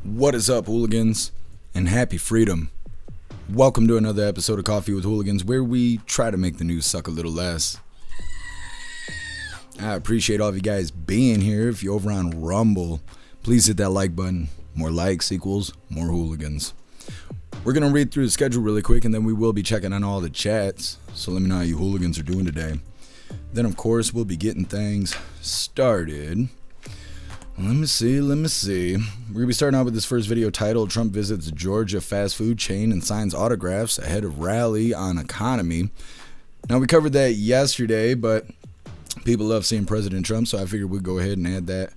What is up, hooligans, and happy freedom. Welcome to another episode of Coffee with Hooligans, where we try to make the news suck a little less. I appreciate all of you guys being here. If you're over on Rumble, please hit that like button. More likes equals more hooligans. We're going to read through the schedule really quick, and then we will be checking on all the chats. So let me know how you hooligans are doing today. Then, of course, we'll be getting things started. Let me see. We're going to be starting out with this first video titled, Trump visits Georgia fast food chain and signs autographs ahead of rally on economy. Now, we covered that yesterday, but people love seeing President Trump, so I figured we'd go ahead and add that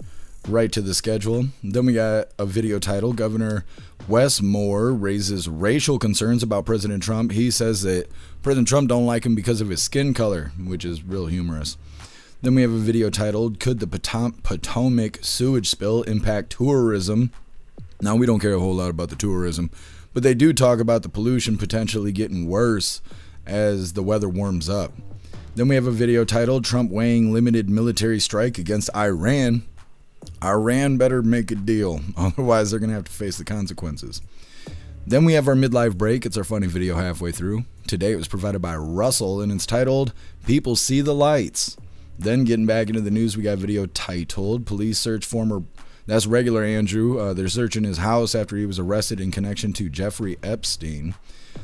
right to the schedule. Then we got a video titled, Governor Wes Moore raises racial concerns about President Trump. He says that President Trump don't like him because of his skin color, which is real humorous. Then we have a video titled, Could the Potomac Sewage Spill Impact Tourism? Now, we don't care a whole lot about the tourism, but they do talk about the pollution potentially getting worse as the weather warms up. Then we have a video titled, Trump weighing limited military strike against Iran. Iran better make a deal, otherwise they're going to have to face the consequences. Then we have our midlife break. It's our funny video halfway through. Today it was provided by Russell, and it's titled, People See the Lights. Then getting back into the news, we got a video titled, Police Search Former, that's regular Andrew. They're searching his house after he was arrested in connection to Jeffrey Epstein.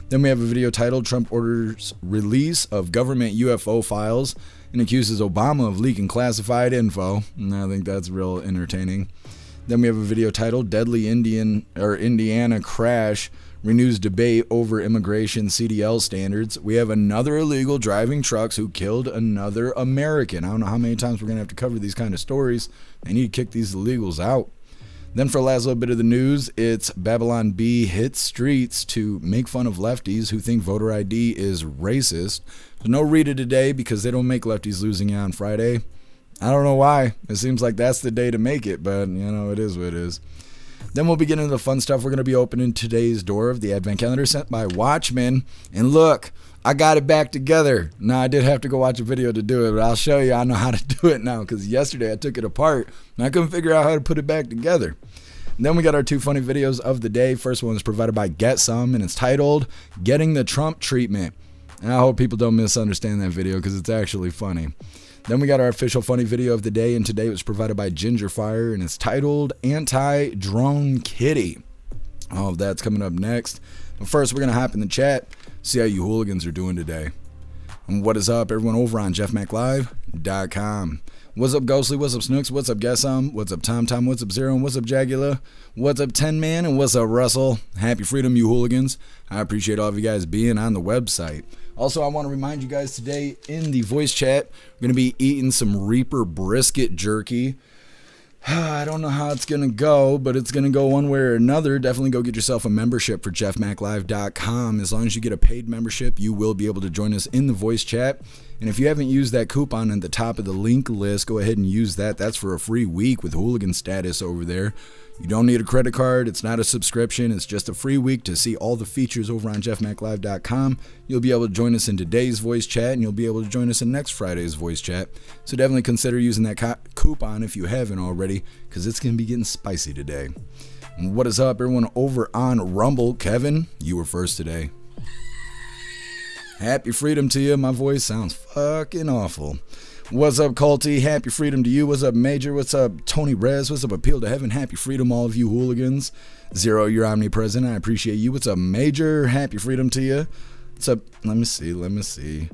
Then we have a video titled, Trump orders release of government UFO files and accuses Obama of leaking classified info. And I think that's real entertaining. Then we have a video titled, Deadly Indiana Crash renews debate over immigration CDL standards. We have another illegal driving trucks who killed another American. I don't know how many times we're going to have to cover these kind of stories. They need to kick these illegals out. Then for the last little bit of the news, it's Babylon Bee hits streets to make fun of lefties who think voter ID is racist. So no Rita today because they don't make lefties losing on Friday. I don't know why. It seems like that's the day to make it, but you know, it is what it is. Then we'll be getting into the fun stuff. We're going to be opening today's door of the Advent Calendar sent by Watchmen. And look, I got it back together. Now, I did have to go watch a video to do it, but I'll show you I know how to do it now, because yesterday I took it apart and I couldn't figure out how to put it back together. And then we got our two funny videos of the day. First one is provided by Get Some, and it's titled, Getting the Trump Treatment. And I hope people don't misunderstand that video because it's actually funny. Then we got our official funny video of the day, and today it was provided by Gingerfire, and it's titled Anti-Drone Kitty. All of that's coming up next. But first, we're going to hop in the chat, see how you hooligans are doing today. And what is up, everyone over on jeffmaclive.com. What's up, Ghostly? What's up, Snooks? What's up, Guessum? What's up, Tom? What's up, Zero? And what's up, Jagula? What's up, 10 Man? And what's up, Russell? Happy freedom, you hooligans. I appreciate all of you guys being on the website. Also, I want to remind you guys today in the voice chat, we're going to be eating some Reaper brisket jerky. I don't know how it's going to go, but it's going to go one way or another. Definitely go get yourself a membership for jeffmaclive.com. As long as you get a paid membership, you will be able to join us in the voice chat. And if you haven't used that coupon at the top of the link list, go ahead and use that. That's for a free week with hooligan status over there. You don't need a credit card. It's not a subscription. It's just a free week to see all the features over on jeffmaclive.com. You'll be able to join us in today's voice chat, and you'll be able to join us in next Friday's voice chat. So definitely consider using that coupon if you haven't already, because it's going to be getting spicy today. And what is up, everyone over on Rumble? Kevin, you were first today. Happy freedom to you. My voice sounds fucking awful. What's up, Culty? Happy freedom to you. What's up, Major? What's up, Tony Rez? What's up, Appeal to Heaven? Happy freedom, all of you hooligans. Zero, you're omnipresent. I appreciate you. What's up, Major? Happy freedom to you. What's up? Let me see.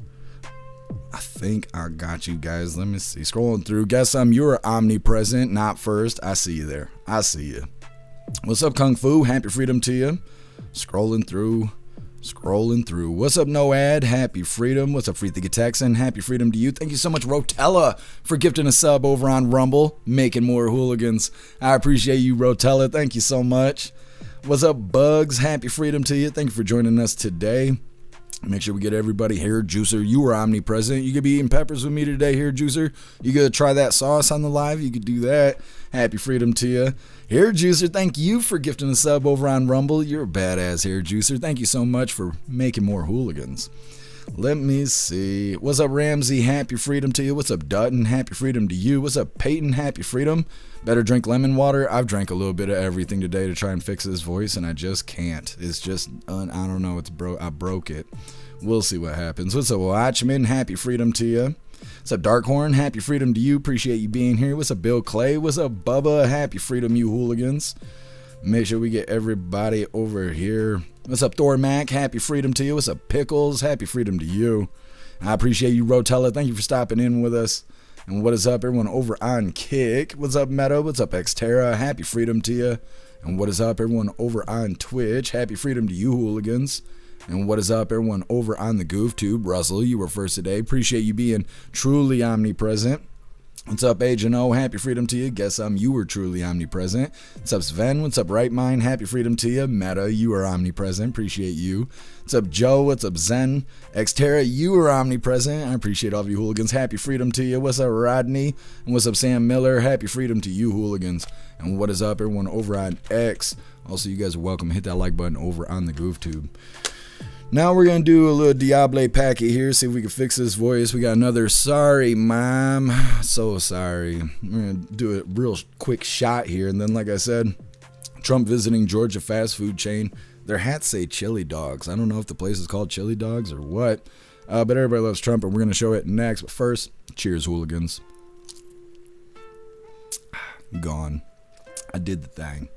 I think I got you guys. Let me see. Scrolling through. Guess you're omnipresent, not first. I see you there. I see you. What's up, Kung Fu? Happy freedom to you. Scrolling through. What's up, Noad? Happy freedom. What's up, Free Thinking Texan? Happy freedom to you. Thank you so much, Rotella, for gifting a sub over on Rumble, making more hooligans. I appreciate you, Rotella. Thank you so much. What's up, Bugs? Happy freedom to you. Thank you for joining us today. Make sure we get everybody. Hair Juicer, you are omnipresent. You could be eating peppers with me today, Hair Juicer. You could try that sauce on the live. You could do that. Happy freedom to you. Hair Juicer, thank you for gifting a sub over on Rumble. You're a badass, Hair Juicer. Thank you so much for making more hooligans. Let me see. What's up, Ramsey? Happy freedom to you. What's up, Dutton? Happy freedom to you. What's up, Peyton? Happy freedom. Better drink lemon water. I've drank a little bit of everything today to try and fix this voice, and I just can't. It's just, I don't know. I broke it. We'll see what happens. What's up, Watchman? Happy freedom to you. What's up, Darkhorn? Happy freedom to you. Appreciate you being here. What's up, Bill Clay? What's up, Bubba? Happy freedom, you hooligans. Make sure we get everybody over here. What's up, Thor Mac? Happy freedom to you. What's up, Pickles? Happy freedom to you. I appreciate you, Rotella. Thank you for stopping in with us. And what is up, everyone over on Kick? What's up, Meta? What's up, Xterra? Happy freedom to you. And what is up, everyone over on Twitch? Happy freedom to you, hooligans. And what is up, everyone over on the GoofTube? Russell, you were first today. Appreciate you being truly omnipresent. What's up, Agent O? Happy freedom to you. Guess you were truly omnipresent. What's up, Sven? What's up, Right Mind? Happy freedom to you. Meta, you are omnipresent. Appreciate you. What's up, Joe? What's up, Zen? Xterra, you are omnipresent. I appreciate all of you hooligans. Happy freedom to you. What's up, Rodney? And what's up, Sam Miller? Happy freedom to you, hooligans. And what is up, everyone over on X? Also, you guys are welcome. Hit that like button over on the GoofTube. Now we're going to do a little Diable packet here, see if we can fix this voice. We got another sorry, Mom. So sorry. We're going to do a real quick shot here. And then, like I said, Trump visiting Georgia fast food chain. Their hats say chili dogs. I don't know if the place is called chili dogs or what. But everybody loves Trump, and we're going to show it next. But first, cheers, hooligans. Gone. I did the thing.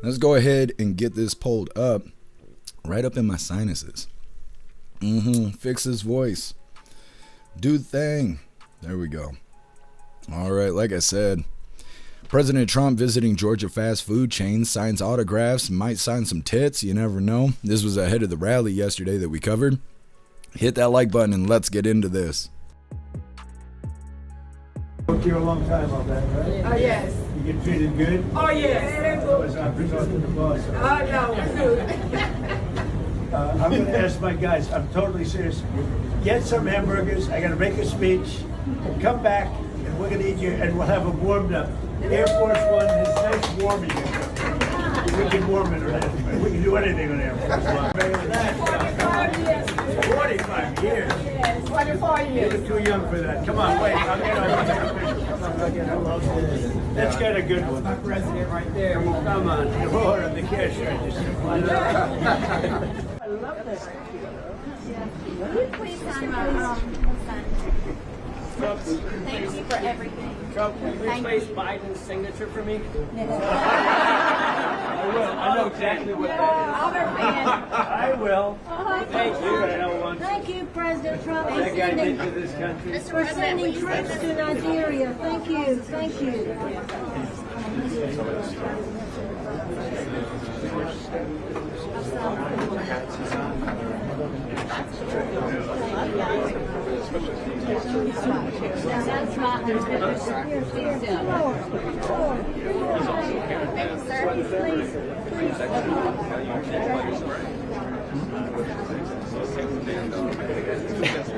Let's go ahead and get this pulled up. Right up in my sinuses. Fix his voice. Do the thing. There we go. All right, like I said, President Trump visiting Georgia fast food chain, signs autographs, might sign some tits, you never know. This was ahead of the rally yesterday that we covered. Hit that like button and let's get into this. Worked here a long time on that, right? Oh, yes. You get treated good? Oh, yes. I'm talking to the boss. No. I'm going to ask my guys, I'm totally serious. Get some hamburgers. I got to make a speech. Come back, and we're going to eat you, and we'll have them warmed up. Air Force One is nice warming. We can warm it around. We can do anything on Air Force One. 45 years. 24 years. You're too young for that. Come on, wait. I'll get on. Let's get a good one. My president right there. Come on. Hold on, the cash register. I love this. Will you please sign my Mon-Sat? Thank you for everything. Trump, can you place Biden's signature for me? I will. I know exactly what that I'll is. I will. Thank you. Thank you, President Trump, That guy did to this country. for sending troops to Nigeria. Thank you. Thank you. That's right.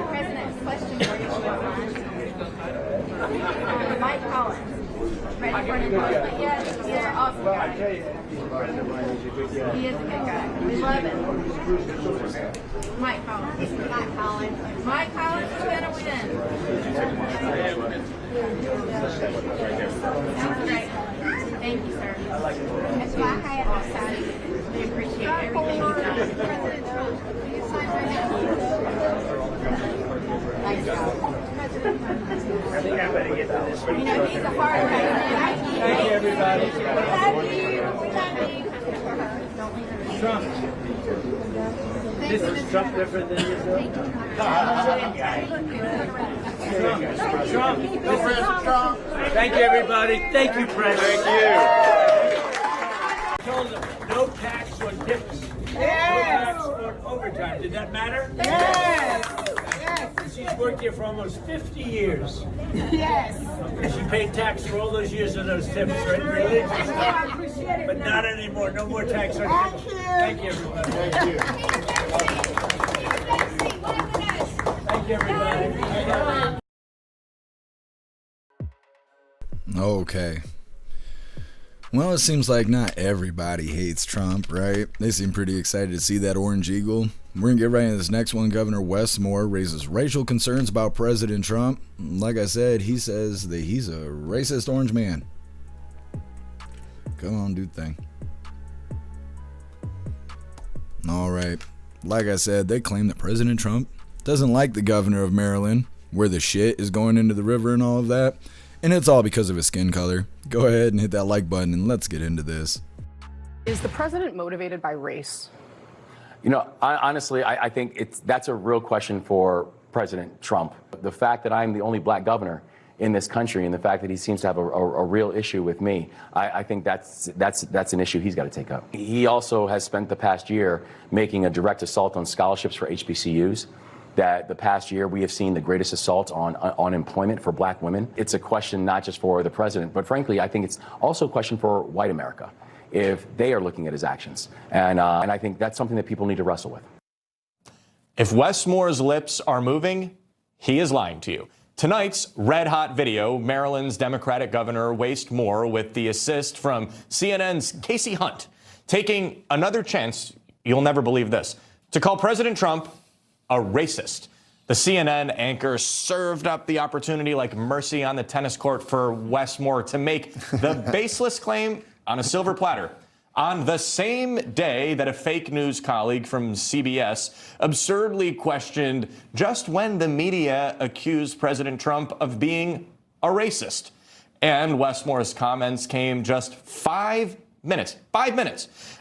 President's question for you, Mike Collins. Ready for an endorsement yet? He's an awesome I guy. tell you, President Biden is a good guy. He is a good guy. We love him. Mike Collins. Mike Collins. Mike Collins is going to win. Sounds great. Thank you, sir. That's why I had all excited. We appreciate everything you've done. President Trump, will you sign right now? Thanks, President Trump. I think I better get to this. You know, he's a hard man. Thank you, everybody. We love you. We love you. Trump. This is Trump different than yourself? Trump. Go President Trump. Thank you, everybody. Thank you, President. Thank you. I told them no tax on tips. Yes. No tax on overtime. Did that matter? Yes. She's worked here for almost 50 years. Yes. And she paid tax for all those years on those tips, right? Religious I stuff. appreciate it. But not anymore. No more tax on tips. Thank you, everybody. Thank you. Thank you, everybody. Okay. Well, it seems like not everybody hates Trump, right? They seem pretty excited to see that orange eagle. We're going to get right into this next one. Governor Westmore raises racial concerns about President Trump. Like I said, he says that he's a racist orange man. Come on, dude thing. All right. Like I said, they claim that President Trump doesn't like the governor of Maryland, where the shit is going into the river and all of that. And it's all because of his skin color. Go ahead and hit that like button and let's get into this. Is the president motivated by race? You know, honestly, I think that's a real question for President Trump. The fact that I'm the only black governor in this country and the fact that he seems to have a real issue with me, I think that's an issue he's got to take up. He also has spent the past year making a direct assault on scholarships for HBCUs. That the past year we have seen the greatest assault on employment for black women. It's a question not just for the president, but frankly, I think it's also a question for white America, if they are looking at his actions. And I think that's something that people need to wrestle with. If Westmore's lips are moving, he is lying to you. Tonight's red-hot video, Maryland's Democratic Governor Waste Moore with the assist from CNN's Casey Hunt, taking another chance, you'll never believe this, to call President Trump a racist. The CNN anchor served up the opportunity like mercy on the tennis court for Westmore to make the baseless claim on a silver platter on the same day that a fake news colleague from CBS absurdly questioned just when the media accused President Trump of being a racist. And Westmore's comments came just 5 minutes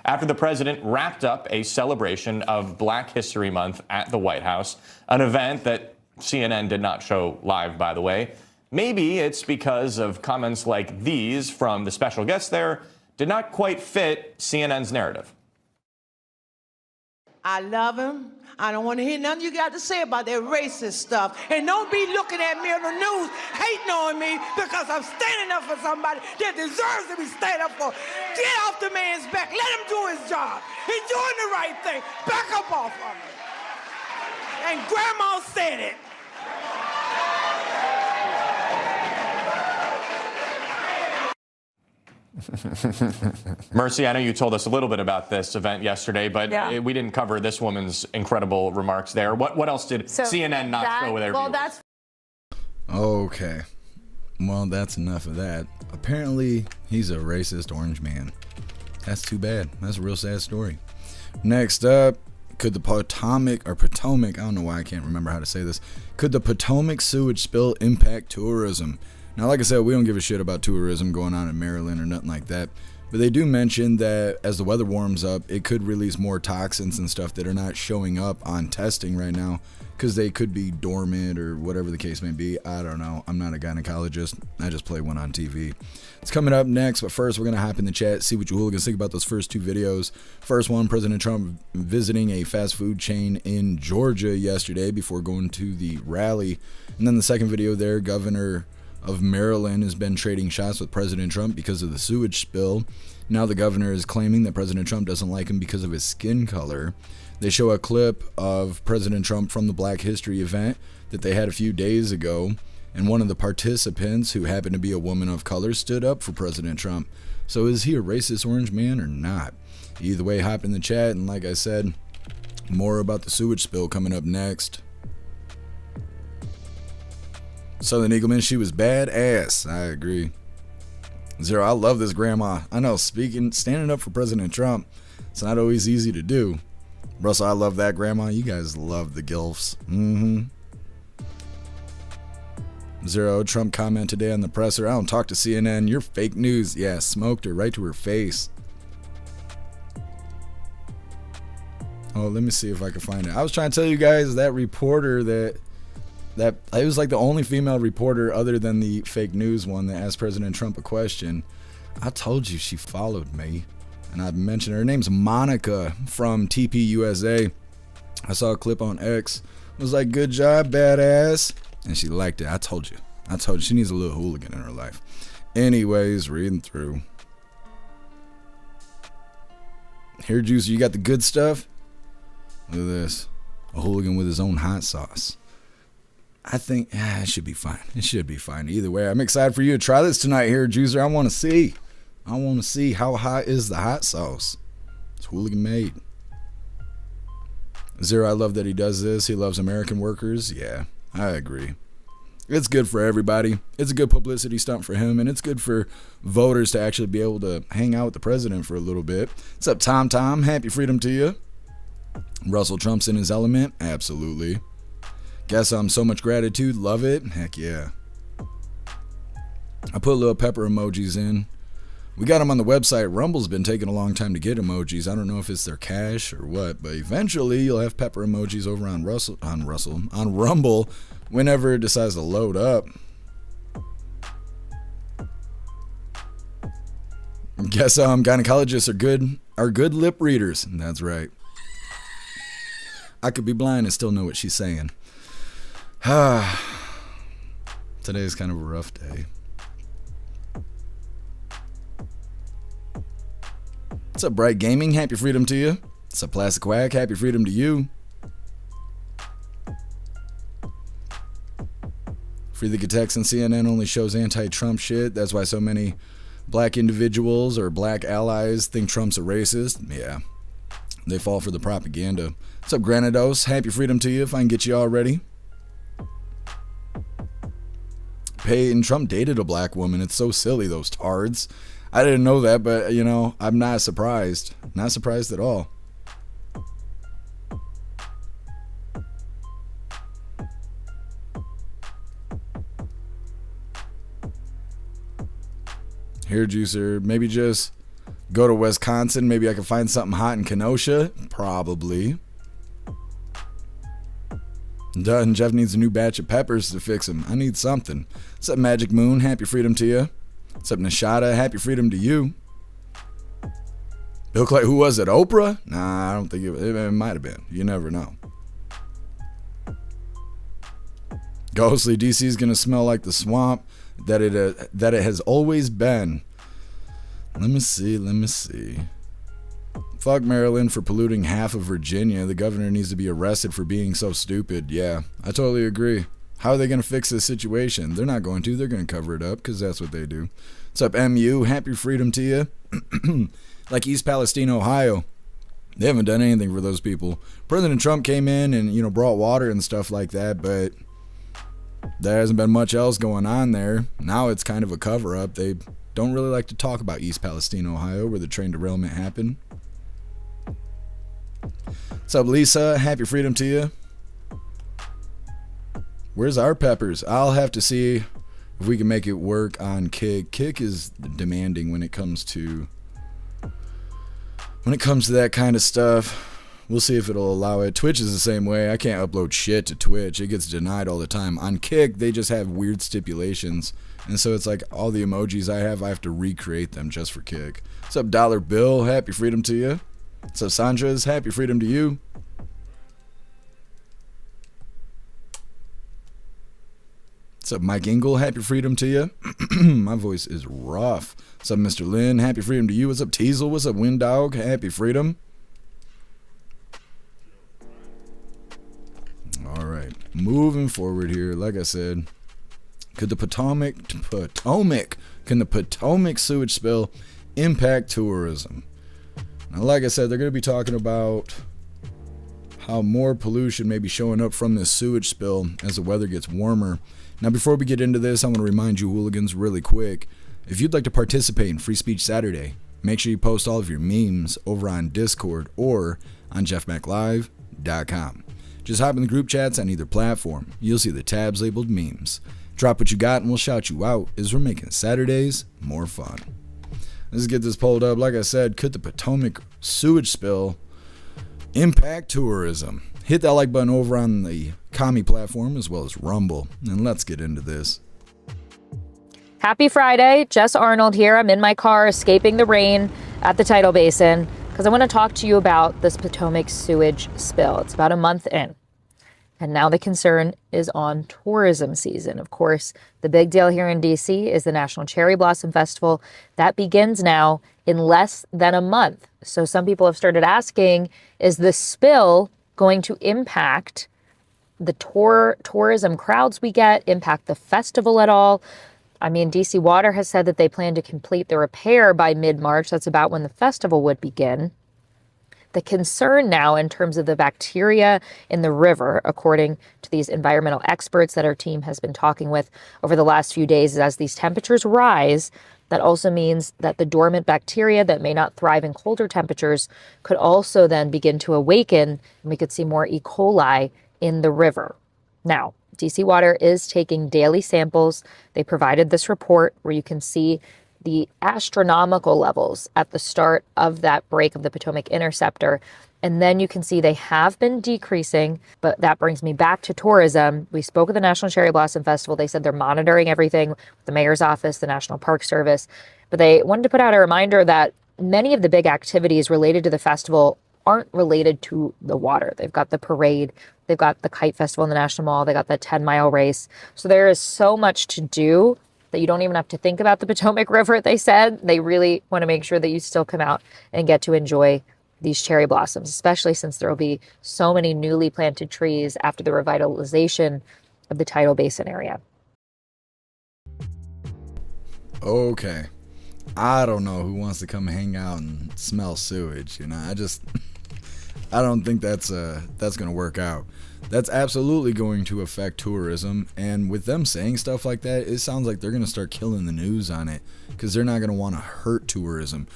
after the president wrapped up a celebration of Black History Month at the White House, an event that CNN did not show live, by the way. Maybe it's because of comments like these from the special guest there did not quite fit CNN's narrative. I love him. I don't want to hear nothing you got to say about that racist stuff. And don't be looking at me on the news, hating on me because I'm standing up for somebody that deserves to be stand up for. Get off the man's back. Let him do his job. He's doing the right thing. Back up off of him. And Grandma said it. Mercy, I know you told us a little bit about this event yesterday, but we didn't cover this woman's incredible remarks there. What else did CNN not show with their viewers? Okay. Well, that's enough of that. Apparently, he's a racist orange man. That's too bad. That's a real sad story. Next up, could the Potomac, I don't know why I can't remember how to say this. Could the Potomac sewage spill impact tourism? Now, like I said, we don't give a shit about tourism going on in Maryland or nothing like that. But they do mention that as the weather warms up, it could release more toxins and stuff that are not showing up on testing right now because they could be dormant or whatever the case may be. I don't know. I'm not a gynecologist. I just play one on TV. It's coming up next, but first we're going to hop in the chat, see what you hooligans think about those first two videos. First one, President Trump visiting a fast food chain in Georgia yesterday before going to the rally. And then the second video there, Governor of Maryland has been trading shots with President Trump because of the sewage spill. Now the governor is claiming that President Trump doesn't like him because of his skin color. They show a clip of President Trump from the Black History event that they had a few days ago, and one of the participants, who happened to be a woman of color, stood up for President Trump. So is he a racist orange man or not? Either way, hop in the chat, and like I said, more about the sewage spill coming up next. Southern Eagleman, she was badass. I agree. Zero, I love this grandma. I know, standing up for President Trump, it's not always easy to do. Russell, I love that grandma. You guys love the gilfs. Zero, Trump comment today on the presser. I don't talk to CNN. You're fake news. Yeah, smoked her right to her face. Oh, let me see if I can find it. I was trying to tell you guys that reporter that it was like the only female reporter other than the fake news one that asked President Trump a question. I told you she followed me, and I mentioned her name's Monica from TPUSA. I saw a clip on X. It was like, good job, badass, and she liked it. I told you she needs a little hooligan in her life. Anyways, reading through here, Juicer, you got the good stuff. Look at this, a hooligan with his own hot sauce. I think it should be fine. It should be fine. Either way, I'm excited for you to try this tonight here, Juicer. I want to see how hot is the hot sauce. It's hooligan made. Zero, I love that he does this. He loves American workers. Yeah, I agree. It's good for everybody. It's a good publicity stunt for him, and it's good for voters to actually be able to hang out with the president for a little bit. What's up, Tom Tom? Happy freedom to you. Russell Trump's in his element? Absolutely. Guess so much gratitude. Love it. Heck yeah. I put little pepper emojis in. We got them on the website. Rumble's been taking a long time to get emojis. I don't know if it's their cache or what, but eventually you'll have pepper emojis over on Rumble whenever it decides to load up. Guess gynecologists are good lip readers. That's right. I could be blind and still know what she's saying. Today's kind of a rough day. What's up, Bright Gaming? Happy freedom to you. What's up, Plastic Quack? Happy freedom to you. Free the Texan. CNN only shows anti-Trump shit. That's why so many black individuals or black allies think Trump's a racist. Yeah, they fall for the propaganda. What's up, Granados? Happy freedom to you if I can get you all ready. Peyton, Trump dated a black woman. It's so silly, those tards. I didn't know that, but, you know, I'm not surprised. Not surprised at all. Here, Juicer, maybe just go to Wisconsin. Maybe I can find something hot in Kenosha. Probably. Done. Jeff needs a new batch of peppers to fix him. I need something. What's up, Magic Moon? Happy freedom to you. What's up, Nishada? Happy freedom to you. Bill Clay, who was it? Oprah? Nah, I don't think it might have been. You never know. Ghostly, DC's gonna smell like the swamp that it has always been. Let me see. Fuck Maryland for polluting half of Virginia. The governor needs to be arrested for being so stupid. Yeah, I totally agree. How are they going to fix this situation? They're not going to. They're going to cover it up because that's what they do. What's up, MU? Happy freedom to you. Like East Palestine, Ohio. They haven't done anything for those people. President Trump came in and, you know, brought water and stuff like that, but there hasn't been much else going on there. Now it's kind of a cover-up. They don't really like to talk about East Palestine, Ohio, where the train derailment happened. What's up, Lisa? Happy freedom to you. Where's our peppers? I'll have to see if we can make it work on Kick. Kick is demanding when it comes to that kind of stuff. We'll see if it'll allow it. Twitch is the same way. I can't upload shit to Twitch. It gets denied all the time. On Kick, they just have weird stipulations. And so it's like all the emojis I have to recreate them just for Kick. What's up, Dollar Bill? Happy freedom to you. What's up, Sandra's? Happy freedom to you. What's up, Mike Engel? Happy freedom to you. My voice is rough. What's up, Mr. Lynn? Happy freedom to you. What's up, Teasel? What's up, Wind Dog? Happy freedom. All right, moving forward here. Like I said, can the Potomac sewage spill impact tourism? Now, like I said, they're going to be talking about how more pollution may be showing up from this sewage spill as the weather gets warmer. Now, before we get into this, I want to remind you hooligans really quick, if you'd like to participate in Free Speech Saturday, make sure you post all of your memes over on Discord or on jeffmaclive.com. Just hop in the group chats on either platform. You'll see the tabs labeled memes. Drop what you got and we'll shout you out as we're making Saturdays more fun. Let's get this pulled up. Like I said, could the Potomac sewage spill impact tourism? Hit that like button over on the Commie platform as well as Rumble. And let's get into this. Happy Friday. Jess Arnold here. I'm in my car escaping the rain at the tidal basin because I want to talk to you about this Potomac sewage spill. It's about a month in. And now the concern is on tourism season. Of course, the big deal here in DC is the National Cherry Blossom Festival. That begins now in less than a month. So some people have started asking, is the spill going to impact the tourism crowds we get, impact the festival at all? I mean, DC Water has said that they plan to complete the repair by mid-March. That's about when the festival would begin. The concern now in terms of the bacteria in the river, according to these environmental experts that our team has been talking with over the last few days, is as these temperatures rise, that also means that the dormant bacteria that may not thrive in colder temperatures could also then begin to awaken, and we could see more E. coli in the river. Now, DC Water is taking daily samples. They provided this report where you can see the astronomical levels at the start of that break of the Potomac Interceptor. And then you can see they have been decreasing, but that brings me back to tourism. We spoke with the National Cherry Blossom Festival. They said they're monitoring everything with the mayor's office, the National Park Service, but they wanted to put out a reminder that many of the big activities related to the festival aren't related to the water. They've got the parade, they've got the kite festival in the National Mall, they got the 10-mile race. So there is so much to do that you don't even have to think about the Potomac River, they said. They really want to make sure that you still come out and get to enjoy these cherry blossoms, especially since there will be so many newly planted trees after the revitalization of the tidal basin area. Okay. I don't know who wants to come hang out and smell sewage, I don't think that's going to work out. That's absolutely going to affect tourism, and with them saying stuff like that, it sounds like they're going to start killing the news on it because they're not going to want to hurt tourism.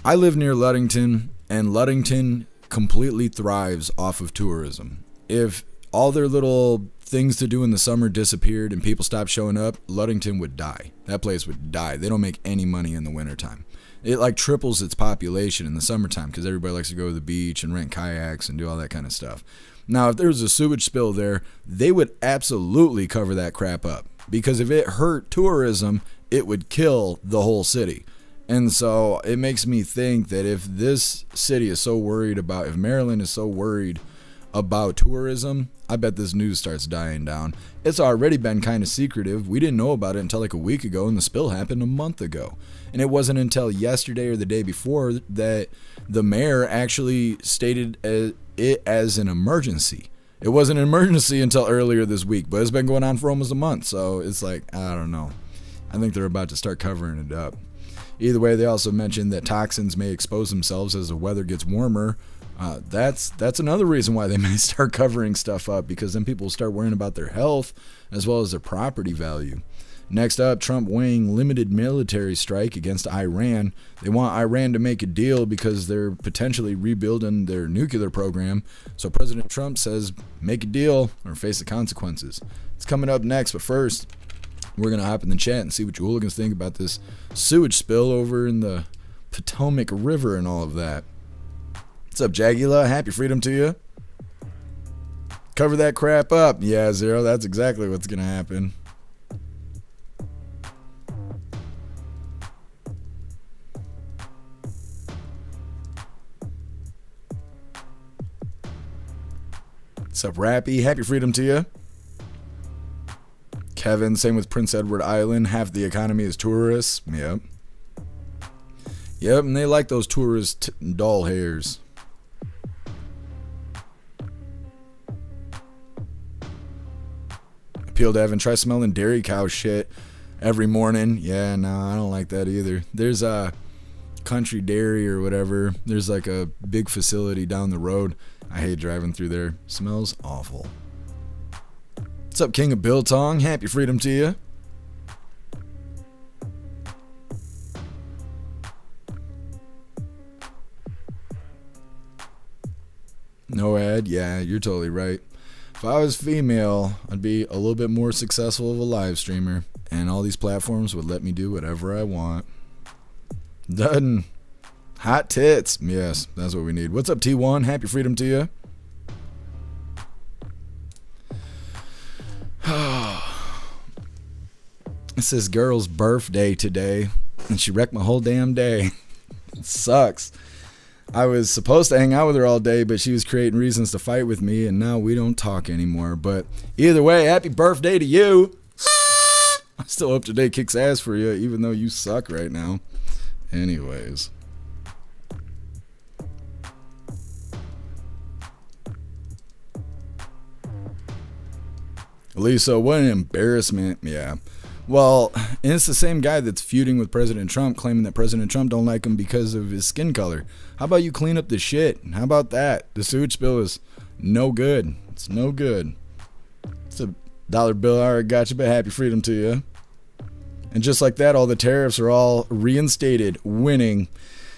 I live near Ludington, and Ludington completely thrives off of tourism. If all their little things to do in the summer disappeared and people stopped showing up, Ludington would die. That place would die. They don't make any money in the wintertime. It like triples its population in the summertime because everybody likes to go to the beach and rent kayaks and do all that kind of stuff. Now, if there was a sewage spill there, they would absolutely cover that crap up because if it hurt tourism, it would kill the whole city. And so it makes me think that if this city is so worried about, if Maryland is so worried about tourism, I bet this news starts dying down. It's already been kind of secretive. We didn't know about it until like a week ago, and the spill happened a month ago. And it wasn't until yesterday or the day before that the mayor actually stated it as an emergency. It wasn't an emergency until earlier this week, but it's been going on for almost a month. So it's like, I don't know. I think they're about to start covering it up. Either way, they also mentioned that toxins may expose themselves as the weather gets warmer. That's another reason why they may start covering stuff up, because then people will start worrying about their health as well as their property value. Next up, Trump weighing limited military strike against Iran. They want Iran to make a deal because they're potentially rebuilding their nuclear program. So President Trump says, make a deal or face the consequences. It's coming up next, but first, we're going to hop in the chat and see what you hooligans think about this sewage spill over in the Potomac River and all of that. What's up, Jagula? Happy freedom to you. Cover that crap up. Yeah, Zero, that's exactly what's going to happen. What's up, Rappy? Happy freedom to you. Kevin, same with Prince Edward Island. Half the economy is tourists. Yep. Yep, and they like those tourist doll hairs. Appeal to Evan, try smelling dairy cow shit every morning. Yeah, no, I don't like that either. There's a Country Dairy or whatever. There's like a big facility down the road. I hate driving through there. Smells awful. What's up, King of Biltong? Happy freedom to you. No ad? Yeah, you're totally right. If I was female, I'd be a little bit more successful of a live streamer, and all these platforms would let me do whatever I want. Done. Hot tits. Yes, that's what we need. What's up, T1? Happy freedom to you. It's this girl's birthday today, and she wrecked my whole damn day. It sucks. I was supposed to hang out with her all day, but she was creating reasons to fight with me, and now we don't talk anymore. But either way, happy birthday to you. I still hope today kicks ass for you, even though you suck right now. Anyways. Lisa, what an embarrassment. Yeah. Well, and it's the same guy that's feuding with President Trump, claiming that President Trump don't like him because of his skin color. How about you clean up the shit? How about that? The sewage spill is no good. It's no good. It's a dollar bill. I already got you, but happy freedom to you. And just like that, all the tariffs are all reinstated, winning.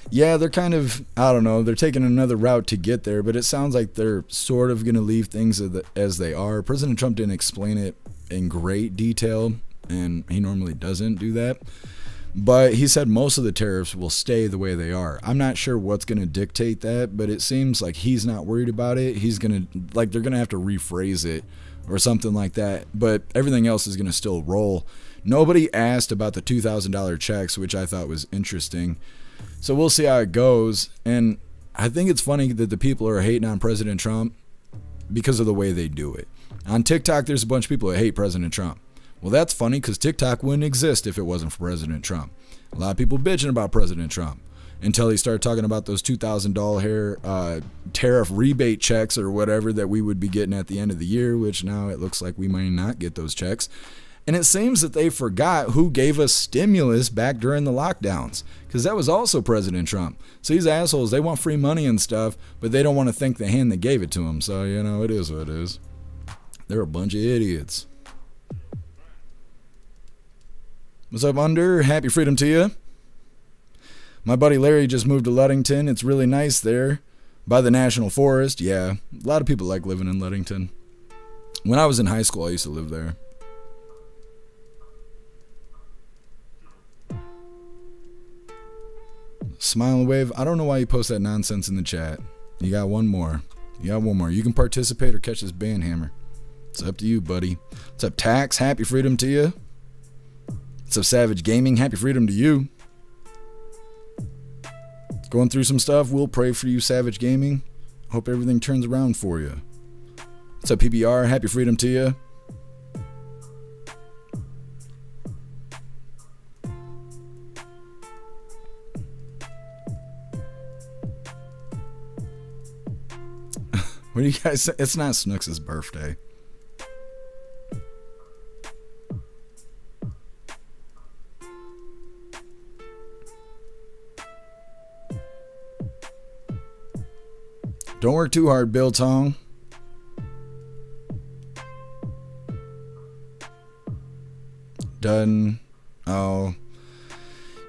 Yeah, they're kind of, I don't know, they're taking another route to get there, but it sounds like they're sort of going to leave things as they are. President Trump didn't explain it in great detail, and he normally doesn't do that. But he said most of the tariffs will stay the way they are. I'm not sure what's going to dictate that, but it seems like he's not worried about it. He's going to, like, they're going to have to rephrase it or something like that. But everything else is going to still roll. Nobody asked about the $2,000 checks, which I thought was interesting. So we'll see how it goes. And I think it's funny that the people are hating on President Trump because of the way they do it. On TikTok, there's a bunch of people that hate President Trump. Well, that's funny because TikTok wouldn't exist if it wasn't for President Trump. A lot of people bitching about President Trump until he started talking about those $2,000 tariff rebate checks or whatever that we would be getting at the end of the year, which now it looks like we might not get those checks. And it seems that they forgot who gave us stimulus back during the lockdowns, because that was also President Trump. So these assholes, they want free money and stuff, but they don't want to thank the hand that gave it to them. So, you know, it is what it is. They're a bunch of idiots. What's up, Under? Happy freedom to you. My buddy Larry just moved to Ludington. It's really nice there by the National Forest. Yeah, a lot of people like living in Ludington. When I was in high school, I used to live there. Smile and wave. I don't know why you post that nonsense in the chat. You got one more. You can participate or catch this band hammer. It's up to you, buddy. What's up, Tax? Happy freedom to you. What's up, Savage Gaming? Happy freedom to you. Going through some stuff. We'll pray for you, Savage Gaming. Hope everything turns around for you. What's up, PBR? Happy freedom to you. What do you guys say? It's not Snooks' birthday. Don't work too hard, Bill Tong. Done. Oh.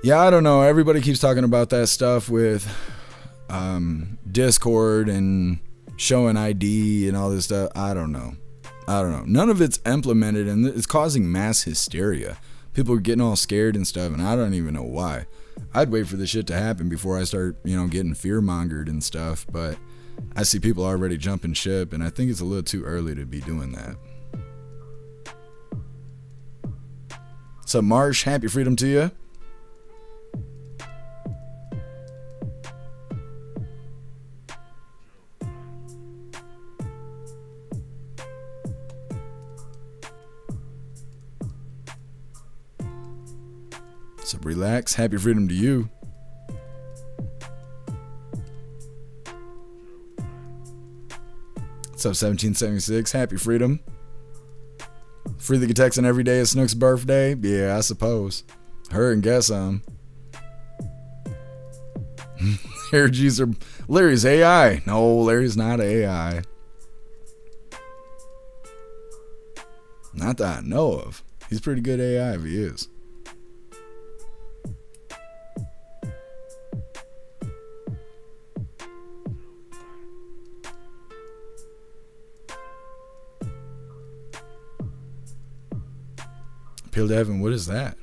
Yeah, I don't know. Everybody keeps talking about that stuff with Discord and showing ID and all this stuff. I don't know. None of it's implemented, and it's causing mass hysteria. People are getting all scared and stuff, and I don't even know why. I'd wait for this shit to happen before I start, getting fear-mongered and stuff, but I see people already jumping ship, and I think it's a little too early to be doing that. What's up, Marsh? Happy freedom to you. So relax. Happy freedom to you. What's up, 1776? Happy freedom. Free the Texan every day is Snook's birthday? Yeah, I suppose. Her and guess Larry's AI. No, Larry's not AI. Not that I know of. He's pretty good AI if he is. Appeal to Heaven, what is that?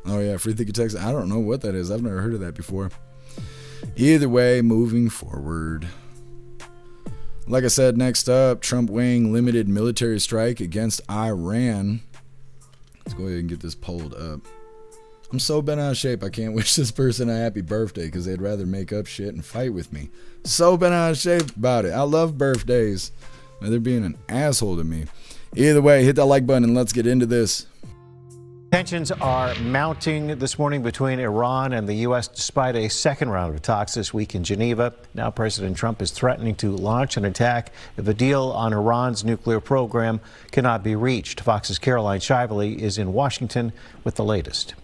Oh yeah, Free Thinking Texas. I don't know what that is. I've never heard of that before. Either way, moving forward. Like I said, next up, Trump weighing limited military strike against Iran. Let's go ahead and get this pulled up. I'm so bent out of shape, I can't wish this person a happy birthday because they'd rather make up shit and fight with me. So bent out of shape about it. I love birthdays. They're being an asshole to me. Either way, hit that like button and let's get into this. Tensions are mounting this morning between Iran and the U.S. despite a second round of talks this week in Geneva. Now President Trump is threatening to launch an attack if a deal on Iran's nuclear program cannot be reached. Fox's Caroline Shively is in Washington with the latest.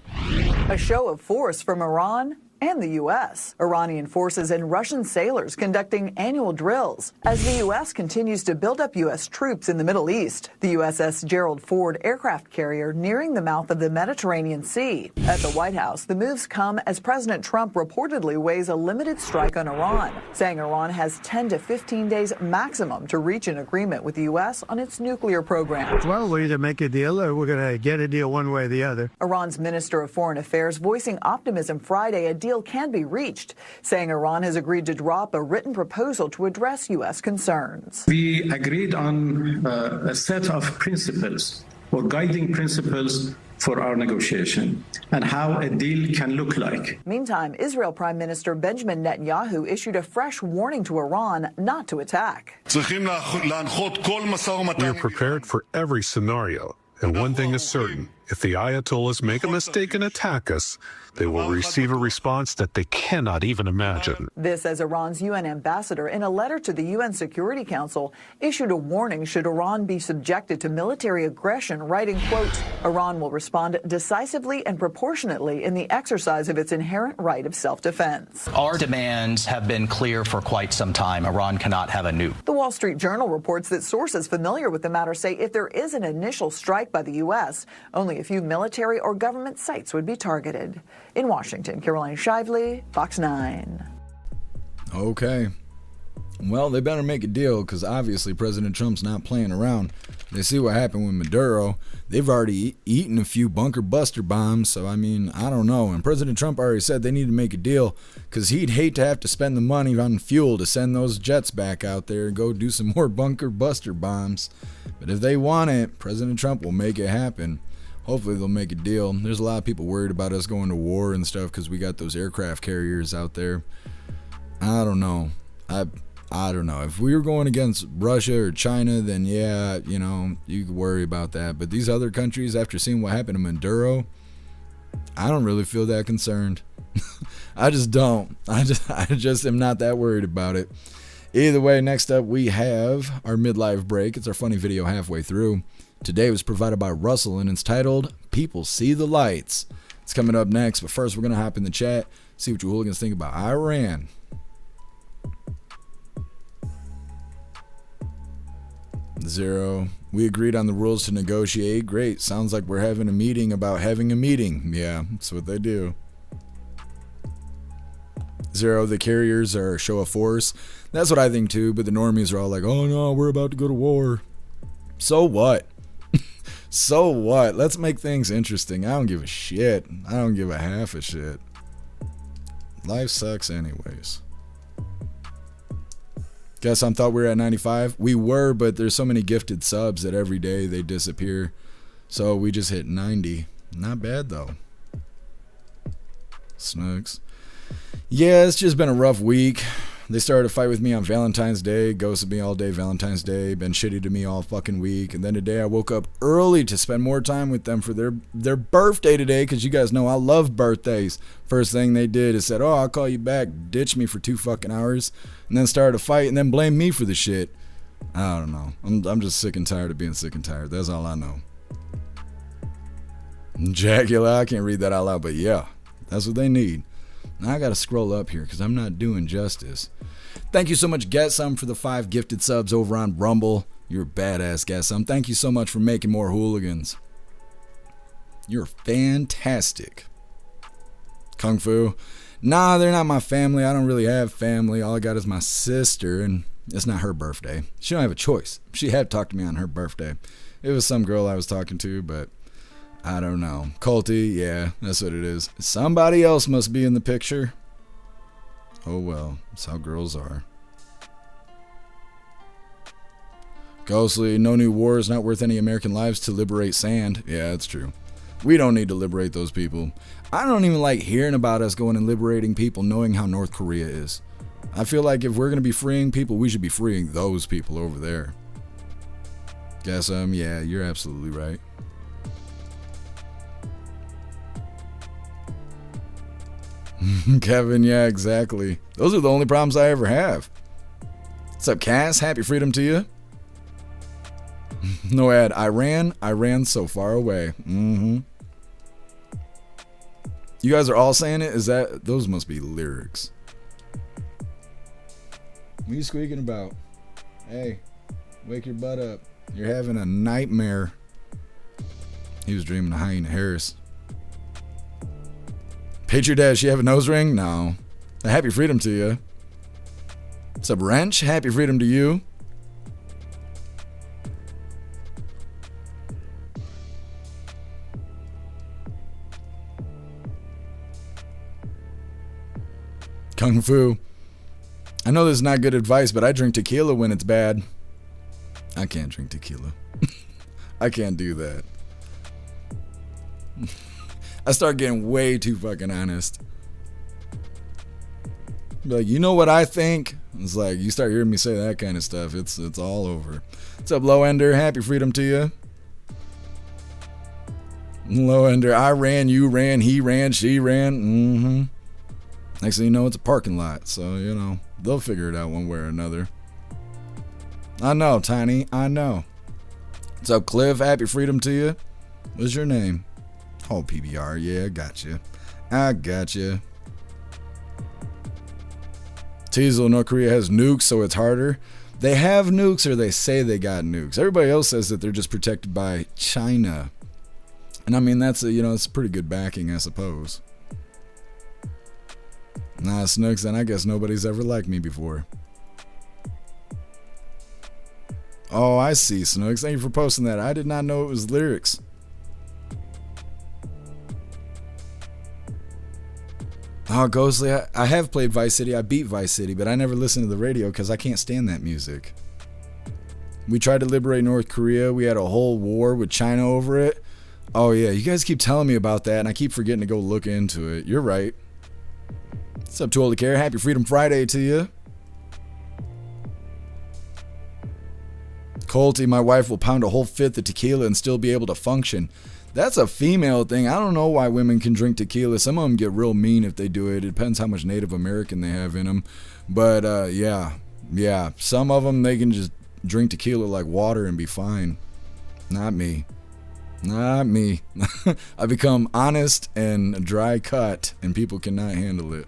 A show of force from Iran and the U.S. Iranian forces and Russian sailors conducting annual drills as the U.S. continues to build up U.S. troops in the Middle East. The USS Gerald Ford aircraft carrier nearing the mouth of the Mediterranean Sea. At the White House, the moves come as President Trump reportedly weighs a limited strike on Iran, saying Iran has 10 to 15 days maximum to reach an agreement with the U.S. on its nuclear program. Well, we'll either make a deal or we're going to get a deal one way or the other. Iran's Minister of Foreign Affairs voicing optimism Friday a deal can be reached, saying Iran has agreed to drop a written proposal to address U.S. concerns. We agreed on a set of principles or guiding principles for our negotiation and how a deal can look like. Meantime, Israel Prime Minister Benjamin Netanyahu issued a fresh warning to Iran not to attack. We are prepared for every scenario, and one thing is certain. If the Ayatollahs make a mistake and attack us, they will receive a response that they cannot even imagine. This as Iran's UN ambassador, in a letter to the UN Security Council, issued a warning should Iran be subjected to military aggression, writing, quote, Iran will respond decisively and proportionately in the exercise of its inherent right of self-defense. Our demands have been clear for quite some time. Iran cannot have a nuke. The Wall Street Journal reports that sources familiar with the matter say if there is an initial strike by the U.S., only a few military or government sites would be targeted. In Washington, Caroline Shively, Fox 9. Okay. Well, they better make a deal because obviously President Trump's not playing around. They see what happened with Maduro. They've already eaten a few bunker buster bombs, so I mean, I don't know. And President Trump already said they need to make a deal because he'd hate to have to spend the money on fuel to send those jets back out there and go do some more bunker buster bombs. But if they want it, President Trump will make it happen. Hopefully they'll make a deal. There's a lot of people worried about us going to war and stuff because we got those aircraft carriers out there. I don't know. I don't know. If we were going against Russia or China, then yeah, you know, you could worry about that. But these other countries, after seeing what happened to Maduro, I don't really feel that concerned. I just don't. I just am not that worried about it. Either way, next up we have our midlife break. It's our funny video halfway through. Today was provided by Russell and it's titled People See the Lights. It's coming up next, but first we're going to hop in the chat, see what you hooligans think about Iran. Zero. We agreed on the rules to negotiate. Great. Sounds like we're having a meeting about having a meeting. Yeah, that's what they do. Zero. The carriers are a show of force. That's what I think too, but the normies are all like, oh no, we're about to go to war. So what? So what? Let's make things interesting. I don't give a shit. I don't give a half a shit. Life sucks anyways. Guess I thought we were at 95. We were, but there's so many gifted subs that every day they disappear. So we just hit 90. Not bad though. Snooks. Yeah, it's just been a rough week. They started a fight with me on Valentine's Day, ghosted me all day Valentine's Day, been shitty to me all fucking week. And then today I woke up early to spend more time with them for their birthday today, because you guys know I love birthdays. First thing they did is said, oh, I'll call you back, ditch me for 2 fucking hours, and then started a fight and then blamed me for the shit. I don't know. I'm just sick and tired of being sick and tired. That's all I know. Jacula, I can't read that out loud, but yeah, that's what they need. Now I gotta scroll up here because I'm not doing justice. Thank you so much, Get Some, for the 5 gifted subs over on Rumble. You're a badass, Get Some. Thank you so much for making more hooligans. You're fantastic. Kung Fu. Nah, they're not my family. I don't really have family. All I got is my sister, and it's not her birthday. She don't have a choice. She had talked to me on her birthday. It was some girl I was talking to, but I don't know. Culty, yeah, that's what it is. Somebody else must be in the picture. Oh well, that's how girls are. Ghostly, no new war is not worth any American lives to liberate sand. Yeah, that's true. We don't need to liberate those people. I don't even like hearing about us going and liberating people knowing how North Korea is. I feel like if we're going to be freeing people, we should be freeing those people over there. Guess yeah, you're absolutely right. Kevin, yeah, exactly. Those are the only problems I ever have. What's up, Cass? Happy freedom to you. No ad. I ran so far away. You guys are all saying it? Those must be lyrics. What are you squeaking about? Hey, wake your butt up. You're having a nightmare. He was dreaming of Hyena Harris. Patriot Dash, you have a nose ring? No. Happy freedom to you. What's up, Wrench? Happy freedom to you. Kung Fu. I know this is not good advice, but I drink tequila when it's bad. I can't drink tequila. I can't do that. I start getting way too fucking honest. Be like, you know what I think? It's like, you start hearing me say that kind of stuff, it's all over. What's up, Low Ender? Happy freedom to you. Low Ender, I ran, you ran, he ran, she ran. Next thing you know, it's a parking lot. So, you know, they'll figure it out one way or another. I know, Tiny. I know. What's up, Cliff? Happy freedom to you. What's your name? Oh, PBR. Yeah, I got you. I got you. Teasel, North Korea has nukes, so it's harder. They have nukes, or they say they got nukes. Everybody else says that they're just protected by China. And I mean, that's it's a pretty good backing, I suppose. Nah, Snooks, then I guess nobody's ever liked me before. Oh, I see, Snooks. Thank you for posting that. I did not know it was lyrics. Oh, Ghostly, I have played Vice City. I beat Vice City, but I never listened to the radio because I can't stand that music. We tried to liberate North Korea. We had a whole war with China over it. Oh, yeah, you guys keep telling me about that, and I keep forgetting to go look into it. You're right. What's up, Too Old to Care? Happy Freedom Friday to you. Colty, my wife will pound a whole fifth of tequila and still be able to function. That's a female thing. I don't know why women can drink tequila. Some of them get real mean if they do it. It depends how much Native American they have in them. But, yeah. Some of them, they can just drink tequila like water and be fine. Not me. Not me. I become honest and dry cut, and people cannot handle it.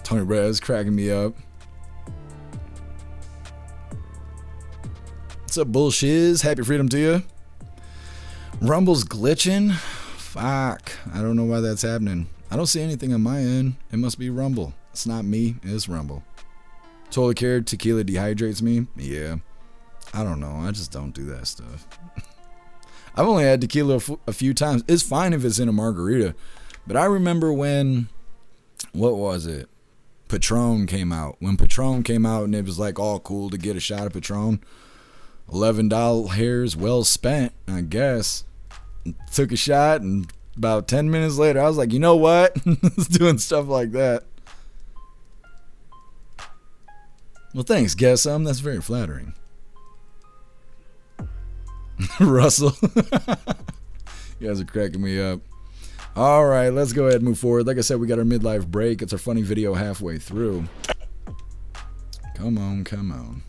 Tony Rez cracking me up. What's up, bullshiz? Happy freedom to you. Rumble's glitching? Fuck. I don't know why that's happening. I don't see anything on my end. It must be Rumble. It's not me. It's Rumble. Totally cared. Tequila dehydrates me? Yeah. I don't know. I just don't do that stuff. I've only had tequila a few times. It's fine if it's in a margarita. But I remember when... What was it? Patron came out. When Patron came out and it was like all cool to get a shot of Patron, $11 well spent, I guess. Took a shot, and about 10 minutes later, I was like, you know what? It's doing stuff like that. Well, thanks, guess some. That's very flattering. Russell. You guys are cracking me up. All right, let's go ahead and move forward. Like I said, we got our midlife break. It's our funny video halfway through. Come on, come on.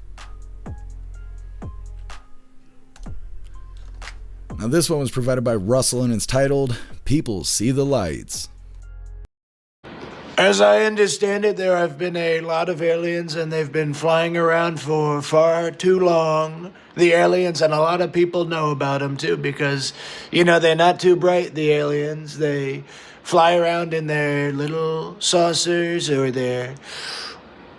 Now, this one was provided by Russell, and it's titled, People See the Lights. As I understand it, there have been a lot of aliens, and they've been flying around for far too long. The aliens, and a lot of people know about them too, because, they're not too bright, the aliens. They fly around in their little saucers or their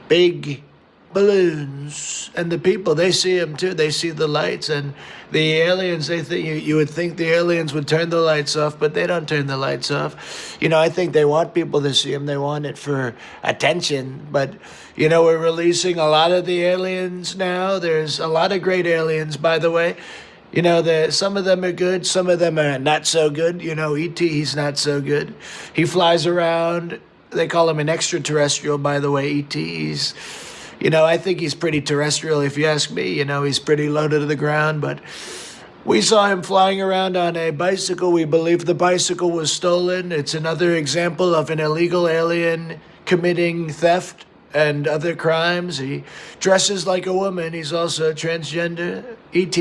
big balloons, and the people, they see them too. They see the lights, and the aliens, they think you would think the aliens would turn the lights off, but they don't turn the lights off. I think they want people to see them. They want it for attention, but we're releasing a lot of the aliens now. There's a lot of great aliens, by the way. Some of them are good, some of them are not so good. E.T., he's not so good. He flies around. They call him an extraterrestrial, by the way, E.T. You know, I think he's pretty terrestrial, if you ask me. You know, he's pretty low to the ground, but we saw him flying around on a bicycle. We believe the bicycle was stolen. It's another example of an illegal alien committing theft and other crimes. He dresses like a woman. He's also transgender, ET.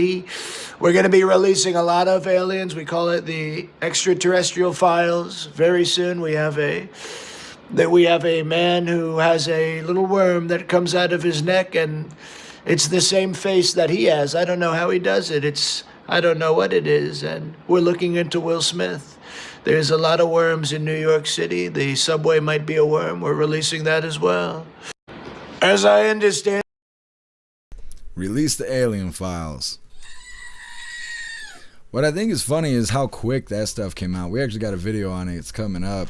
We're going to be releasing a lot of aliens. We call it the extraterrestrial files. Very soon we have a man who has a little worm that comes out of his neck, and it's the same face that he has. I don't know how he does it. I don't know what it is, and we're looking into Will Smith. There's a lot of worms in New York City. The subway might be a worm. We're releasing that as well. As I understand... Release the alien files. What I think is funny is how quick that stuff came out. We actually got a video on it. It's coming up.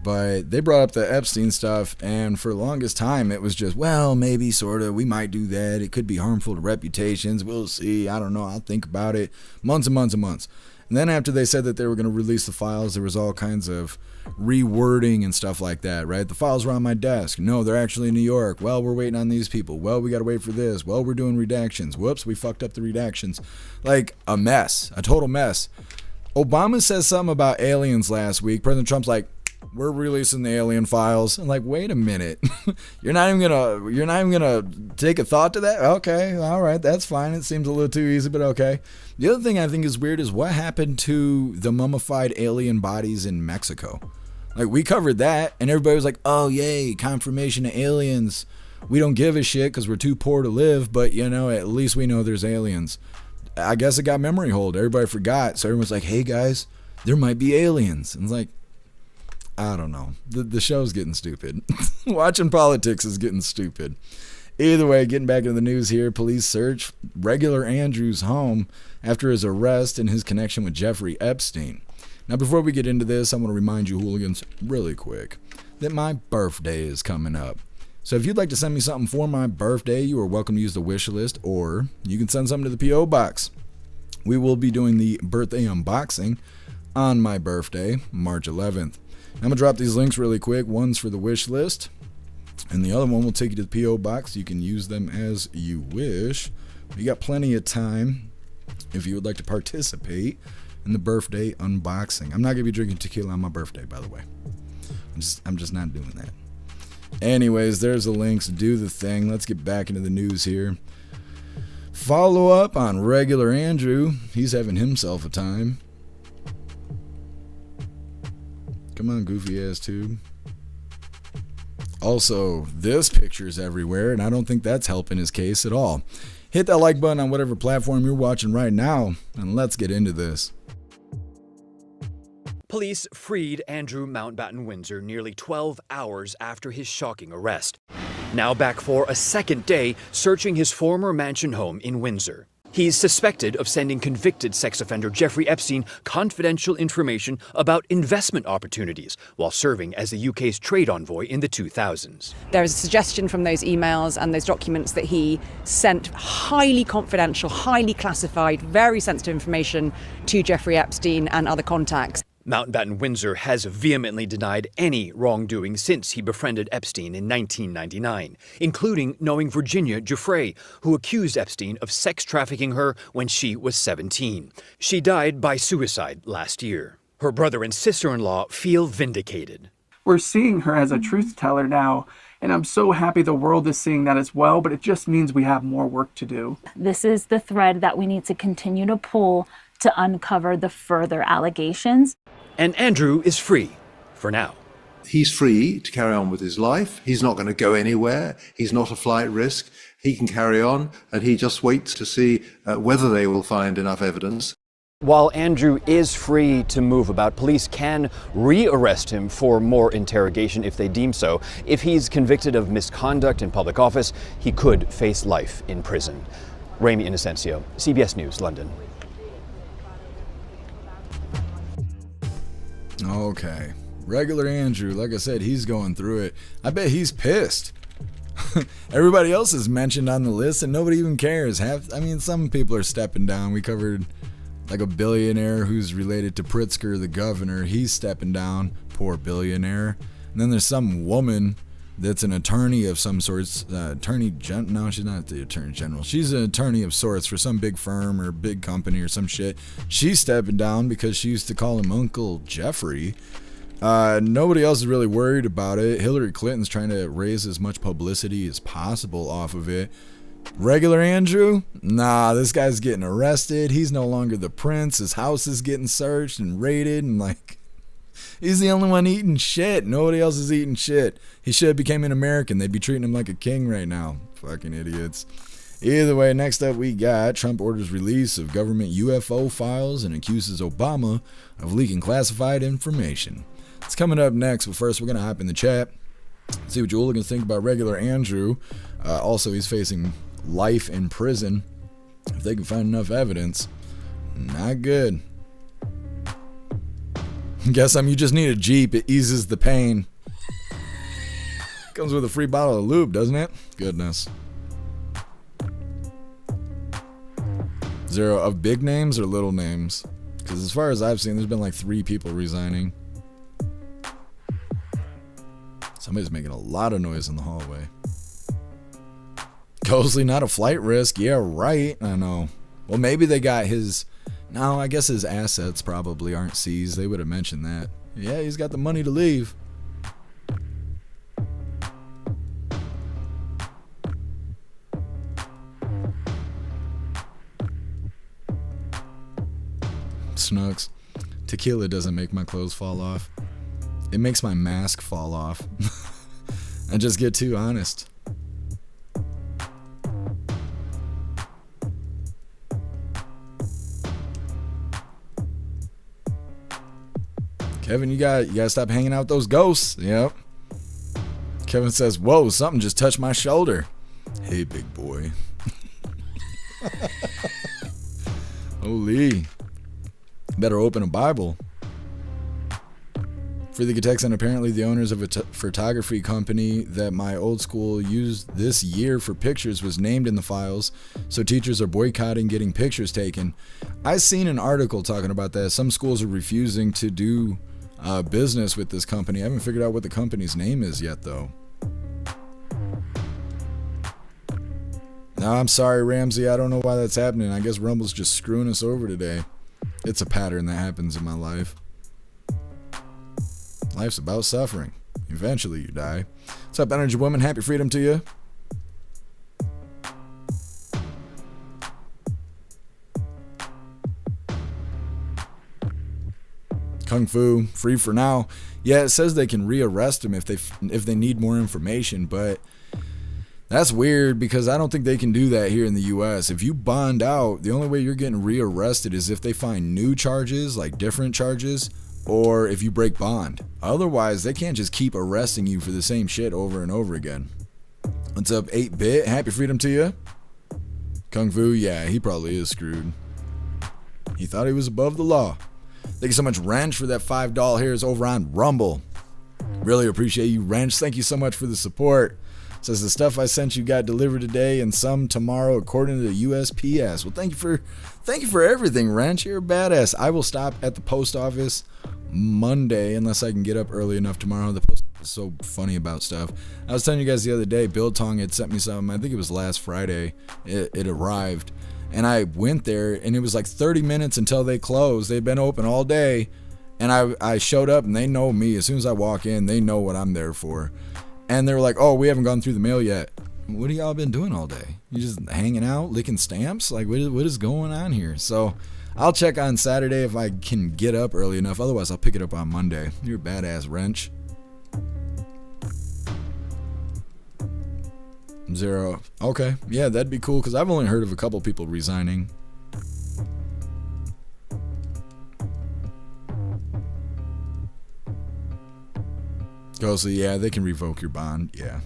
But they brought up the Epstein stuff, and for the longest time, it was just, well, maybe, sort of, we might do that. It could be harmful to reputations. We'll see. I don't know. I'll think about it. Months and months and months. And then after they said that they were going to release the files, there was all kinds of rewording and stuff like that, right? The files were on my desk. No, they're actually in New York. Well, we're waiting on these people. Well, we got to wait for this. Well, we're doing redactions. Whoops, we fucked up the redactions. Like, a mess. A total mess. Obama says something about aliens last week. President Trump's like, we're releasing the alien files. I'm like, wait a minute. You're not even gonna take a thought to that? Okay, all right, that's fine. It seems a little too easy, but okay. The other thing I think is weird is what happened to the mummified alien bodies in Mexico. Like, we covered that, and everybody was like, oh, yay, confirmation of aliens. We don't give a shit because we're too poor to live, but, you know, at least we know there's aliens. I guess it got memory hold. Everybody forgot, so everyone's like, hey, guys, there might be aliens. And it's like, I don't know. The show's getting stupid. Watching politics is getting stupid. Either way, getting back into the news here, police search regular Andrew's home after his arrest and his connection with Jeffrey Epstein. Now, before we get into this, I want to remind you, hooligans, really quick, that my birthday is coming up. So if you'd like to send me something for my birthday, you are welcome to use the wish list, or you can send something to the P.O. Box. We will be doing the birthday unboxing on my birthday, March 11th. I'm going to drop these links really quick. One's for the wish list, and the other one will take you to the P.O. Box. You can use them as you wish. You got plenty of time if you would like to participate in the birthday unboxing. I'm not going to be drinking tequila on my birthday, by the way. I'm just not doing that. Anyways, there's the links. Do the thing. Let's get back into the news here. Follow up on regular Andrew. He's having himself a time. Come on, goofy ass tube. Also, this picture is everywhere, and I don't think that's helping his case at all. Hit that like button on whatever platform you're watching right now, and let's get into this. Police freed Andrew Mountbatten Windsor nearly 12 hours after his shocking arrest. Now back for a second day searching his former mansion home in Windsor. He's suspected of sending convicted sex offender Jeffrey Epstein confidential information about investment opportunities while serving as the UK's trade envoy in the 2000s. There is a suggestion from those emails and those documents that he sent highly confidential, highly classified, very sensitive information to Jeffrey Epstein and other contacts. Mountbatten Windsor has vehemently denied any wrongdoing since he befriended Epstein in 1999, including knowing Virginia Giuffre, who accused Epstein of sex trafficking her when she was 17. She died by suicide last year. Her brother and sister-in-law feel vindicated. We're seeing her as a truth teller now, and I'm so happy the world is seeing that as well, but it just means we have more work to do. This is the thread that we need to continue to pull to uncover the further allegations. And Andrew is free, for now. He's free to carry on with his life. He's not going to go anywhere. He's not a flight risk. He can carry on, and he just waits to see whether they will find enough evidence. While Andrew is free to move about, police can re-arrest him for more interrogation if they deem so. If he's convicted of misconduct in public office, he could face life in prison. Ramy Inocencio, CBS News, London. Okay. Regular Andrew, like I said, he's going through it. I bet he's pissed. Everybody else is mentioned on the list and nobody even cares. Some people are stepping down. We covered like a billionaire who's related to Pritzker, the governor. He's stepping down. Poor billionaire. And then there's some woman that's an attorney of some sorts. No, she's not the attorney general. She's an attorney of sorts for some big firm or big company or some shit. She's stepping down because she used to call him Uncle Jeffrey. Nobody else is really worried about it. Hillary Clinton's trying to raise as much publicity as possible off of it. Regular Andrew? Nah, this guy's getting arrested. He's no longer the prince. His house is getting searched and raided, and like, he's the only one eating shit. Nobody else is eating shit. He should have become an American. They'd be treating him like a king right now. Fucking idiots. Either way, next up we got Trump orders release of government UFO files and accuses Obama of leaking classified information. It's coming up next, but first we're going to hop in the chat, see what you hooligans think about regular Andrew. Also, he's facing life in prison if they can find enough evidence. Not good. Guess you just need a Jeep. It eases the pain. Comes with a free bottle of lube, doesn't it? Goodness. Zero of big names or little names? Because as far as I've seen, there's been like 3 people resigning. Somebody's making a lot of noise in the hallway. Ghostly, not a flight risk. Yeah, right. I know. Well, maybe they got his... No, I guess his assets probably aren't seized. They would have mentioned that. Yeah, he's got the money to leave. Snooks. Tequila doesn't make my clothes fall off. It makes my mask fall off. I just get too honest. Kevin, you gotta stop hanging out with those ghosts. Yep. Kevin says, whoa, something just touched my shoulder. Hey, big boy. Holy. Better open a Bible. For the text, and apparently the owners of a photography company that my old school used this year for pictures was named in the files, so teachers are boycotting getting pictures taken. I've seen an article talking about that. Some schools are refusing to do business with this company. I haven't figured out what the company's name is yet, though. No, I'm sorry, Ramsey. I don't know why that's happening. I guess Rumble's just screwing us over today. It's a pattern that happens in my life. Life's about suffering. Eventually you die. What's up, Energy Woman? Happy freedom to you. Kung Fu, free for now. Yeah, it says they can rearrest him if they need more information, but that's weird because I don't think they can do that here in the US. If you bond out, the only way you're getting rearrested is if they find new charges, like different charges, or if you break bond. Otherwise, they can't just keep arresting you for the same shit over and over again. What's up, 8-Bit? Happy freedom to you. Kung Fu, yeah, he probably is screwed. He thought he was above the law. Thank you so much, Wrench, for that $5 hairs over on Rumble. Really appreciate you, Wrench. Thank you so much for the support. Says the stuff I sent you got delivered today and some tomorrow according to the USPS. Well, thank you for everything, Wrench. You're a badass. I will stop at the post office Monday unless I can get up early enough tomorrow. The post office is so funny about stuff. I was telling you guys the other day, Bill Tong had sent me something. I think it was last Friday. It arrived. And I went there, and it was like 30 minutes until they closed. They'd been open all day. And I showed up, and they know me. As soon as I walk in, they know what I'm there for. And they were like, oh, we haven't gone through the mail yet. What have y'all been doing all day? You just hanging out, licking stamps? Like, what is going on here? So I'll check on Saturday if I can get up early enough. Otherwise, I'll pick it up on Monday. You're a badass, Wrench. Zero. Okay. Yeah, that'd be cool because I've only heard of a couple people resigning. Oh, so yeah, they can revoke your bond. Yeah.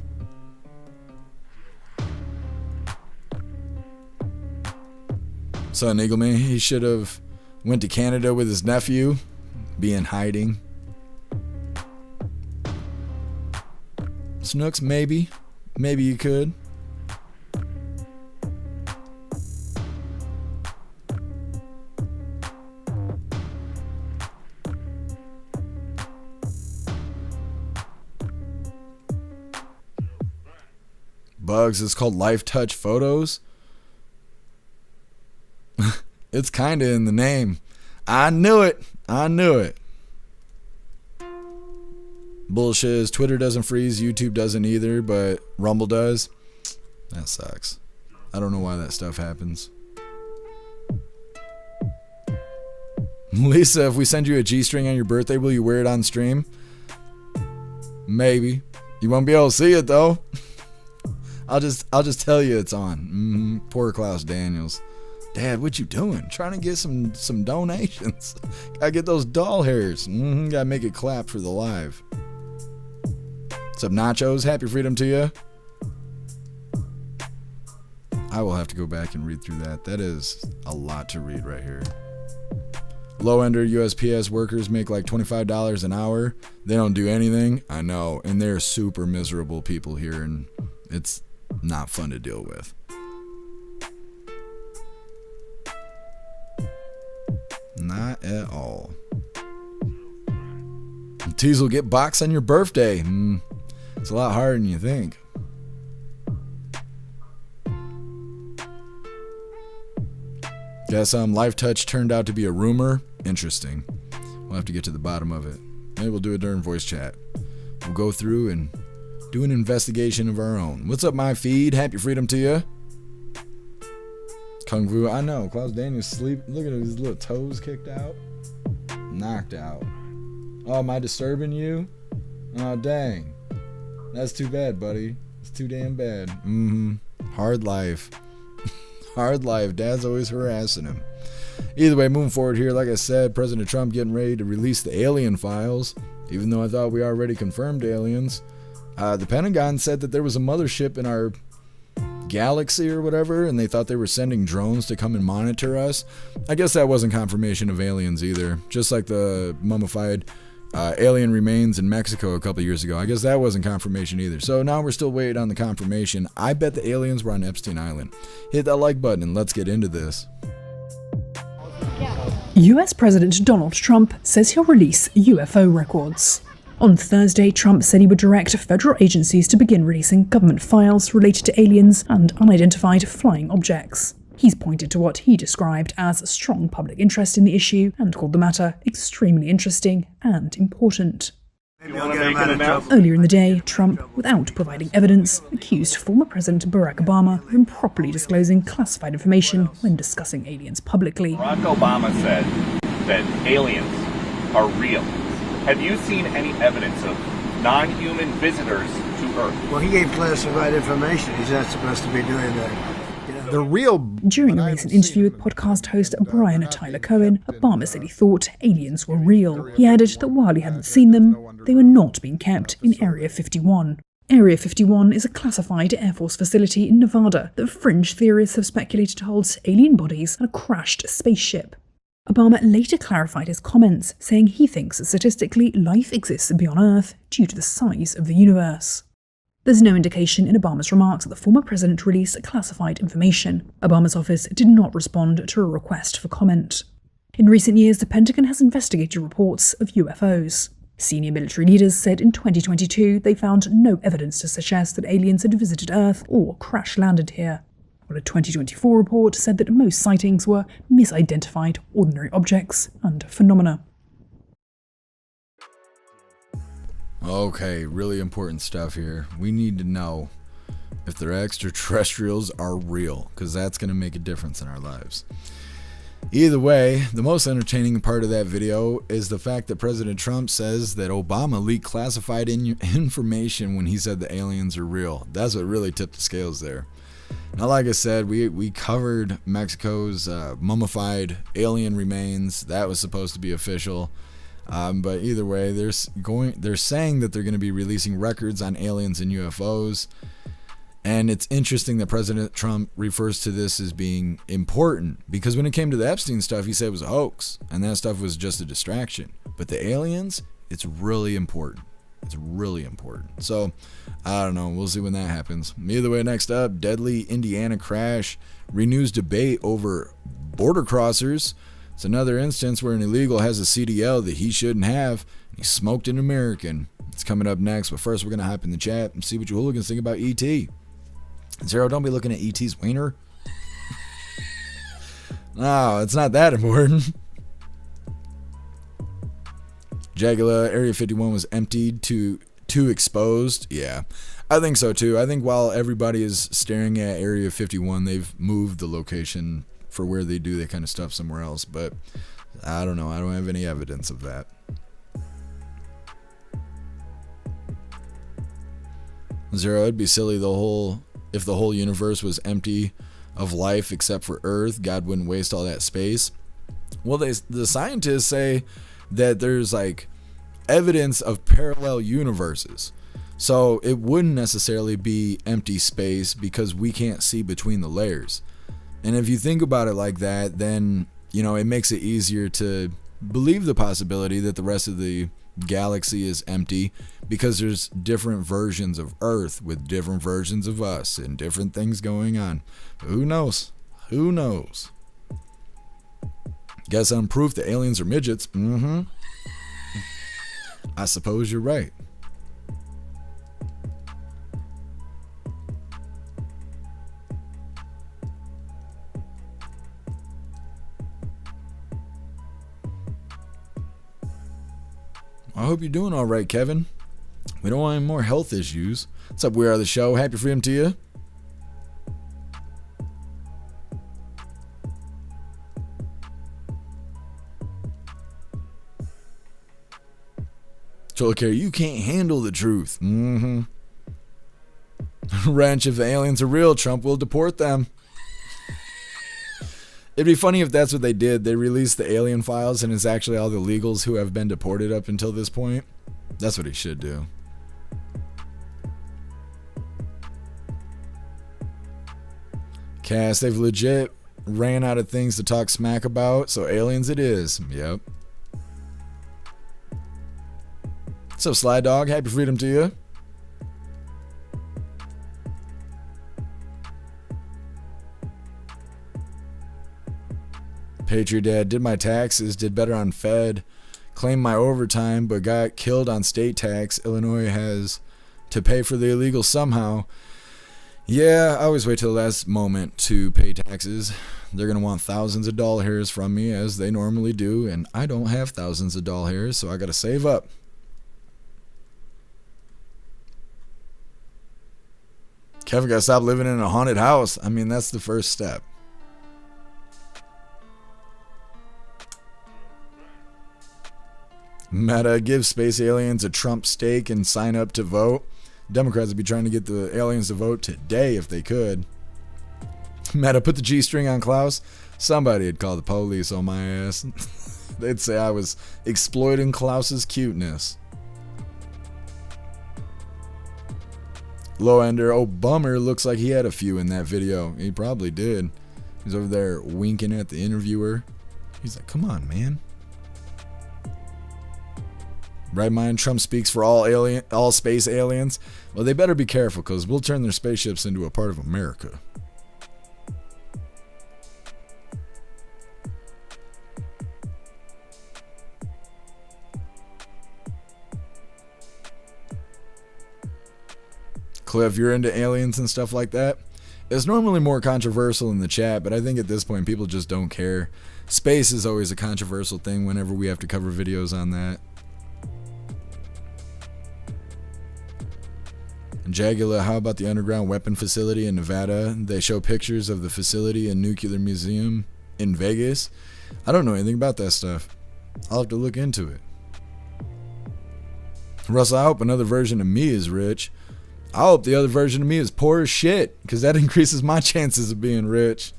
Son Eagleman, he should have went to Canada with his nephew, be in hiding. Snooks, maybe. Maybe you could. Bugs, it's called Life Touch Photos. It's kind of in the name. I knew it. I knew it. Bullshit is Twitter doesn't freeze, YouTube doesn't either, but Rumble does. That sucks. I don't know why that stuff happens. Lisa, if we send you a G-string on your birthday, will you wear it on stream? Maybe. You won't be able to see it though. I'll just tell you it's on. Poor Klaus Daniels. Dad, what you doing? Trying to get some donations. Gotta get those doll hairs. Gotta make it clap for the live. What's up, Nachos? Happy freedom to you. I will have to go back and read through that. That is a lot to read right here. Low-ender USPS workers make like $25 an hour. They don't do anything. I know. And they're super miserable people here, and it's not fun to deal with. Not at all. Teasel, get boxed on your birthday. It's a lot harder than you think. Guess Life Touch turned out to be a rumor. Interesting. We'll have to get to the bottom of it. Maybe we'll do it during voice chat. We'll go through and do an investigation of our own. What's up, my feed? Happy freedom to you. Kung Fu, I know. Klaus Daniels sleep. Look at his little toes kicked out. Knocked out. Oh, am I disturbing you? Oh, dang. That's too bad, buddy. It's too damn bad. Hard life. Hard life. Dad's always harassing him. Either way, moving forward here, like I said, President Trump getting ready to release the alien files, even though I thought we already confirmed aliens. The Pentagon said that there was a mothership in our galaxy or whatever, and they thought they were sending drones to come and monitor us. I guess that wasn't confirmation of aliens either, just like the mummified alien remains in Mexico a couple years ago. I guess that wasn't confirmation either. So now we're still waiting on the confirmation. I bet the aliens were on Epstein Island. Hit that like button and let's get into this. US President Donald Trump says he'll release UFO records. On Thursday, Trump said he would direct federal agencies to begin releasing government files related to aliens and unidentified flying objects. He's pointed to what he described as strong public interest in the issue and called the matter extremely interesting and important. Earlier in the day, Trump, without providing evidence, accused former President Barack Obama of improperly disclosing classified information when discussing aliens publicly. Barack Obama said that aliens are real. Have you seen any evidence of non-human visitors to Earth? Well, he gave classified information. He's not supposed to be doing that. The real. During a recent interview with podcast host Brian Tyler Cohen, Obama said he thought aliens were real. He added that while he hadn't seen them, they were not being kept in Area 51. Area 51 is a classified Air Force facility in Nevada that fringe theorists have speculated holds alien bodies and a crashed spaceship. Obama later clarified his comments, saying he thinks that statistically life exists beyond Earth due to the size of the universe. There's no indication in Obama's remarks that the former president released classified information. Obama's office did not respond to a request for comment. In recent years, the Pentagon has investigated reports of UFOs. Senior military leaders said in 2022 they found no evidence to suggest that aliens had visited Earth or crash-landed here. While a 2024 report said that most sightings were misidentified ordinary objects and phenomena. Okay, really important stuff here. We need to know if their extraterrestrials are real, because that's going to make a difference in our lives. Either way, the most entertaining part of that video is the fact that President Trump says that Obama leaked classified information when he said the aliens are real. That's what really tipped the scales there. Now, like I said, we covered Mexico's mummified alien remains. That was supposed to be official. But either way, they're saying that they're going to be releasing records on aliens and UFOs. And it's interesting that President Trump refers to this as being important, because when it came to the Epstein stuff, he said it was a hoax and that stuff was just a distraction. But the aliens, it's really important. It's really important. So, I don't know. We'll see when that happens. Either way, next up, deadly Indiana crash renews debate over border crossers. It's another instance where an illegal has a CDL that he shouldn't have. He smoked an American. It's coming up next, but first we're going to hop in the chat and see what you hooligans think about ET. Zero, don't be looking at ET's wiener. No, it's not that important. Jagula, Area 51 was emptied to exposed. Yeah, I think so too. I think while everybody is staring at Area 51, they've moved the location for where they do that kind of stuff somewhere else. But I don't know. I don't have any evidence of that. Zero, it'd be silly if the whole universe was empty of life except for Earth. God wouldn't waste all that space. Well, the scientists say that there's like evidence of parallel universes. So it wouldn't necessarily be empty space because we can't see between the layers. And if you think about it like that, then, you know, it makes it easier to believe the possibility that the rest of the galaxy is empty because there's different versions of Earth with different versions of us and different things going on. Who knows? Who knows? Guess I'm proof that aliens are midgets. I suppose you're right. I hope you're doing all right, Kevin. We don't want any more health issues. What's up, We Are the Show? Happy freedom to you. Trollcare, you can't handle the truth. Wrench, if the aliens are real, Trump will deport them. It'd be funny if that's what they did. They released the alien files and it's actually all the illegals who have been deported up until this point. That's what he should do. Cass, they've legit ran out of things to talk smack about, so aliens it is. Yep. What's up, Sly Dog? Happy freedom to you. Patriot Dad, did my taxes, did better on Fed, claimed my overtime, but got killed on state tax. Illinois has to pay for the illegal somehow. Yeah, I always wait till the last moment to pay taxes. They're going to want thousands of doll hairs from me, as they normally do, and I don't have thousands of doll hairs, so I got to save up. Kevin got to stop living in a haunted house. I mean, that's the first step. Meta, give space aliens a Trump stake and sign up to vote. Democrats would be trying to get the aliens to vote today if they could. Meta, put the G-string on Klaus. Somebody had called the police on my ass. They'd say I was exploiting Klaus's cuteness. Low-ender, oh bummer, looks like he had a few in that video. He probably did. He's over there winking at the interviewer. He's like, come on, man. Right mind, Trump speaks for all space aliens. Well, they better be careful because we'll turn their spaceships into a part of America. Cliff, you're into aliens and stuff like that? It's normally more controversial in the chat, but I think at this point people just don't care. Space is always a controversial thing whenever we have to cover videos on that. Jagula, how about the underground weapon facility in Nevada? They show pictures of the facility and nuclear museum in Vegas. I don't know anything about that stuff. I'll have to look into it. Russell, I hope another version of me is rich. I hope the other version of me is poor as shit, because that increases my chances of being rich.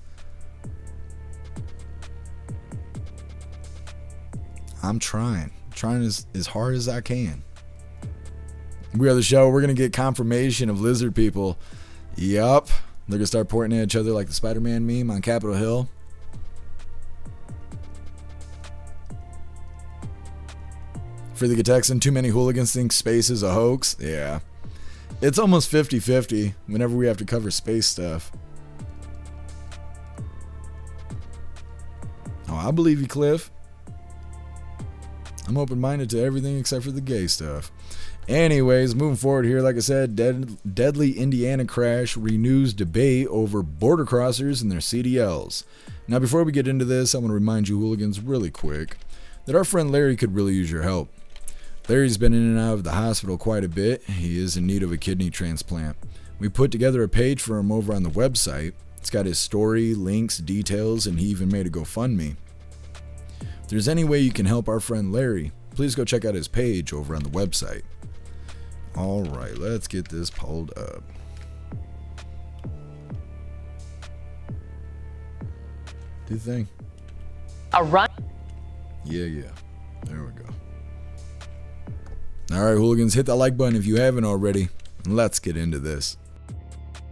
I'm trying as hard as I can. We Are the Show. We're going to get confirmation of lizard people. Yup. They're going to start pointing at each other like the Spider-Man meme on Capitol Hill. For the Texan, too many hooligans think space is a hoax. Yeah. It's almost 50-50 whenever we have to cover space stuff. Oh, I believe you, Cliff. I'm open-minded to everything except for the gay stuff. Anyways, moving forward here, like I said, deadly Indiana crash renews debate over border crossers and their CDLs. Now, before we get into this, I want to remind you hooligans really quick that our friend Larry could really use your help. Larry's been in and out of the hospital quite a bit. He is in need of a kidney transplant. We put together a page for him over on the website. It's got his story, links, details, and he even made a GoFundMe. If there's any way you can help our friend Larry, please go check out his page over on the website. Alright, let's get this pulled up. Do the thing. A run. Yeah. There we go. Alright, hooligans, hit that like button if you haven't already. And let's get into this.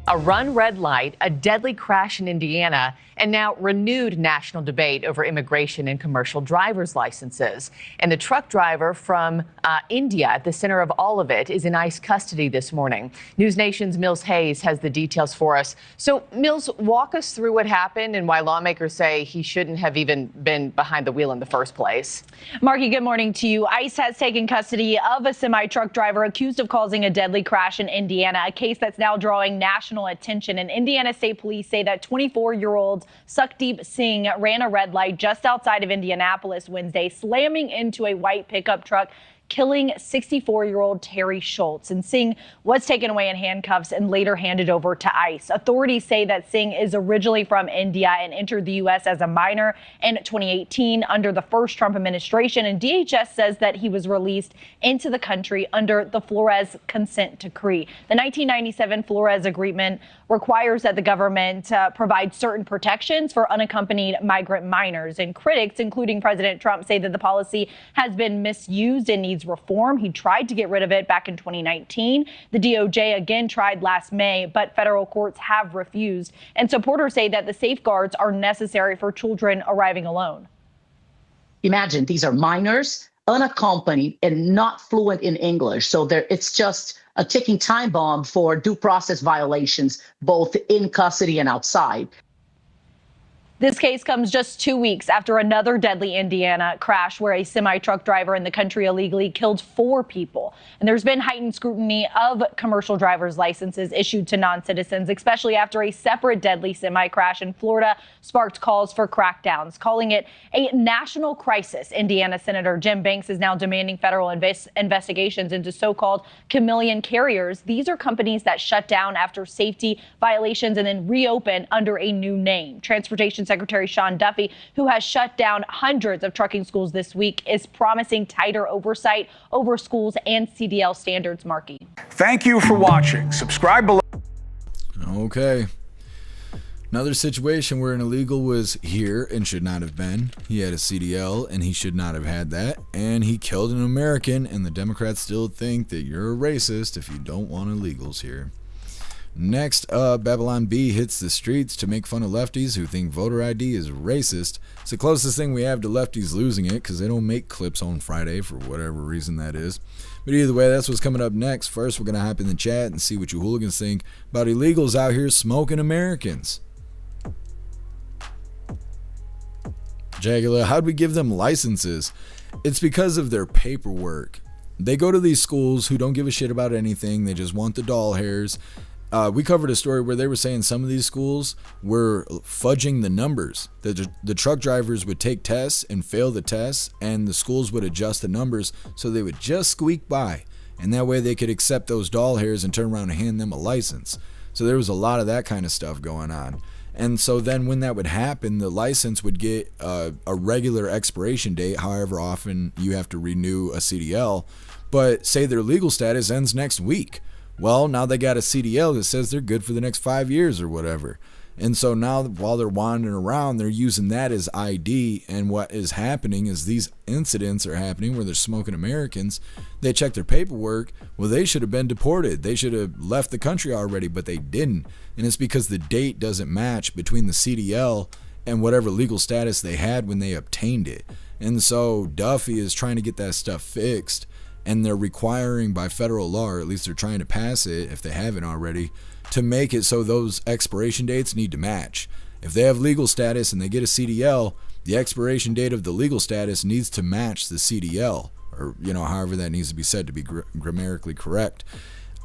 A run red light, a deadly crash in Indiana, and now renewed national debate over immigration and commercial driver's licenses. And the truck driver from India, at the center of all of it, is in ICE custody this morning. News Nation's Mills Hayes has the details for us. So, Mills, walk us through what happened and why lawmakers say he shouldn't have even been behind the wheel in the first place. Marky, good morning to you. ICE has taken custody of a semi-truck driver accused of causing a deadly crash in Indiana, a case that's now drawing national attention. And Indiana State Police say that 24-year-old Sukhdeep Singh ran a red light just outside of Indianapolis Wednesday, slamming into a white pickup truck, killing 64-year-old Terry Schultz. And Singh was taken away in handcuffs and later handed over to ICE. Authorities say that Singh is originally from India and entered the U.S. as a minor in 2018 under the first Trump administration. And DHS says that he was released into the country under the Flores Consent Decree. The 1997 Flores Agreement requires that the government provide certain protections for unaccompanied migrant minors. And critics, including President Trump, say that the policy has been misused and needs reform. He tried to get rid of it back in 2019. The DOJ again tried last May, but federal courts have refused. And supporters say that the safeguards are necessary for children arriving alone. Imagine these are minors, unaccompanied, and not fluent in English. So it's just a ticking time bomb for due process violations, both in custody and outside. This case comes just 2 weeks after another deadly Indiana crash where a semi-truck driver in the country illegally killed 4 people. And there's been heightened scrutiny of commercial driver's licenses issued to non-citizens, especially after a separate deadly semi-crash in Florida sparked calls for crackdowns, calling it a national crisis. Indiana Senator Jim Banks is now demanding federal investigations into so-called chameleon carriers. These are companies that shut down after safety violations and then reopen under a new name. Transportation Secretary Sean Duffy, who has shut down hundreds of trucking schools this week, is promising tighter oversight over schools and CDL standards. Marky. Thank you for watching. Subscribe below. Okay. Another situation where an illegal was here and should not have been. He had a CDL and he should not have had that. And he killed an American, and the Democrats still think that you're a racist if you don't want illegals here. Next up, Babylon Bee hits the streets to make fun of lefties who think voter ID is racist. It's the closest thing we have to lefties losing it because they don't make clips on Friday for whatever reason that is. But either way, that's what's coming up next. First, we're going to hop in the chat and see what you hooligans think about illegals out here smoking Americans. Jagula, how'd we give them licenses? It's because of their paperwork. They go to these schools who don't give a shit about anything. They just want the doll hairs. We covered a story where they were saying some of these schools were fudging the numbers. The truck drivers would take tests and fail the tests, and the schools would adjust the numbers so they would just squeak by. And that way they could accept those doll hairs and turn around and hand them a license. So there was a lot of that kind of stuff going on. And so then when that would happen, the license would get a regular expiration date, however often you have to renew a CDL. But say their legal status ends next week. Well, now they got a CDL that says they're good for the next 5 years or whatever. And so now while they're wandering around, they're using that as ID. And what is happening is these incidents are happening where they're smoking Americans. They check their paperwork. Well, they should have been deported. They should have left the country already, but they didn't. And it's because the date doesn't match between the CDL and whatever legal status they had when they obtained it. And so Duffy is trying to get that stuff fixed. And they're requiring by federal law, or at least they're trying to pass it if they haven't already, to make it so those expiration dates need to match. If they have legal status and they get a CDL, the expiration date of the legal status needs to match the CDL, or, however that needs to be said to be grammatically correct.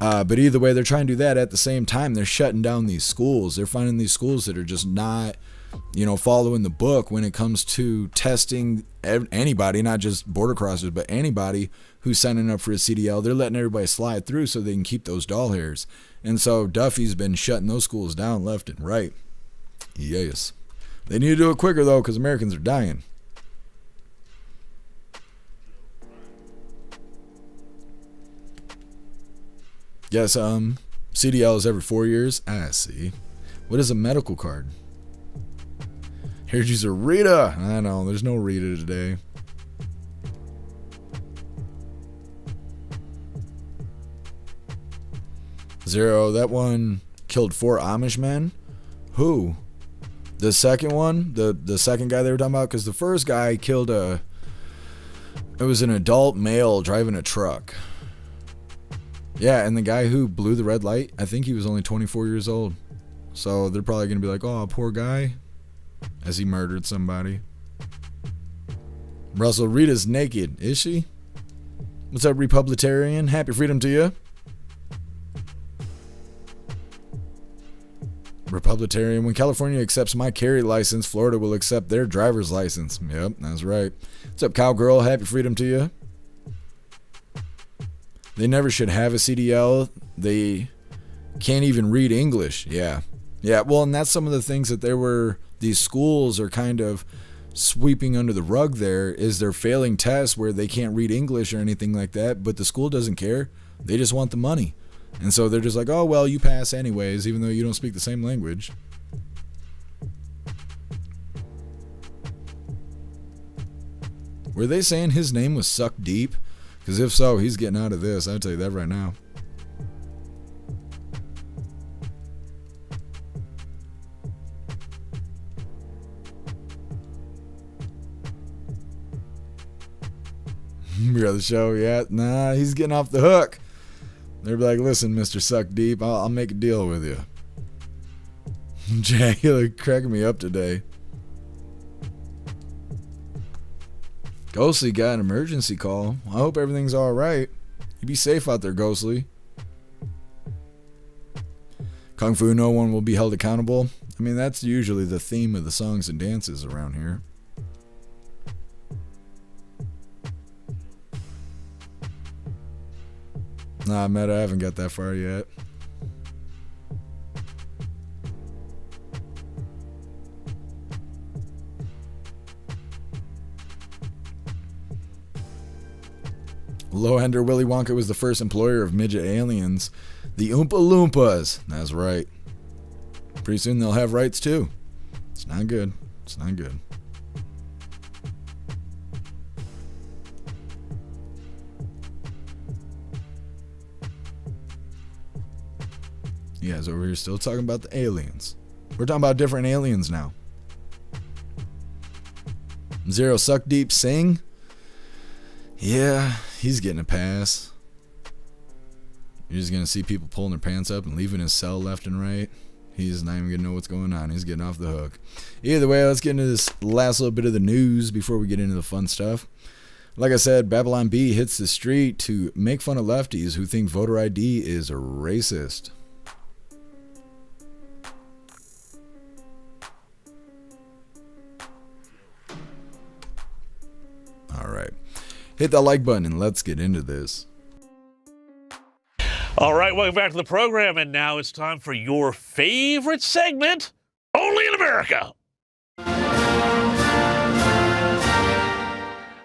But either way, they're trying to do that. At the same time, they're shutting down these schools. They're finding these schools that are just not, following the book when it comes to testing anybody, not just border crossers, but anybody who's signing up for a CDL. They're letting everybody slide through so they can keep those doll hairs. And so Duffy's been shutting those schools down left and right. Yes. They need to do it quicker, though, because Americans are dying. Yes, CDL is every 4 years. I see. What is a medical card? Here's user Rita. I know, there's no Rita today. Zero, that one killed 4 Amish men? Who? The second one? The second guy they were talking about? Because the first guy killed it was an adult male driving a truck. Yeah, and the guy who blew the red light, I think he was only 24 years old. So they're probably going to be like, oh, poor guy, as he murdered somebody. Russell, Rita's naked. Is she? What's up, Republitarian? Happy freedom to you. Republitarian, when California accepts my carry license, Florida will accept their driver's license. Yep, that's right. What's up, Cowgirl? Happy freedom to you. They never should have a CDL. They can't even read English. Yeah. Yeah, well, and that's some of the things that these schools are kind of sweeping under the rug there, is they're failing tests where they can't read English or anything like that, but the school doesn't care. They just want the money. And so they're just like, oh, well, you pass anyways, even though you don't speak the same language. Were they saying his name was Suck Deep? Because if so, he's getting out of this. I'll tell you that right now. You're on the show, yeah. Nah, he's getting off the hook. They'll be like, listen, Mr. Suck Deep, I'll make a deal with you. Jay, you're cracking me up today. Ghostly got an emergency call. I hope everything's all right. You be safe out there, Ghostly. Kung Fu, no one will be held accountable. I mean, that's usually the theme of the songs and dances around here. Nah, Meta, I haven't got that far yet. Low-ender Willy Wonka was the first employer of midget aliens, the Oompa Loompas. That's right. Pretty soon they'll have rights too. It's not good. It's not good. You guys over here still talking about the aliens. We're talking about different aliens now. Zero Suck Deep Sing. Yeah, he's getting a pass. You're just going to see people pulling their pants up and leaving his cell left and right. He's not even going to know what's going on. He's getting off the hook. Either way, let's get into this last little bit of the news before we get into the fun stuff. Like I said, Babylon Bee hits the street to make fun of lefties who think voter ID is racist. All right. Hit that like button and let's get into this. All right, welcome back to the program, and now it's time for your favorite segment, Only in America.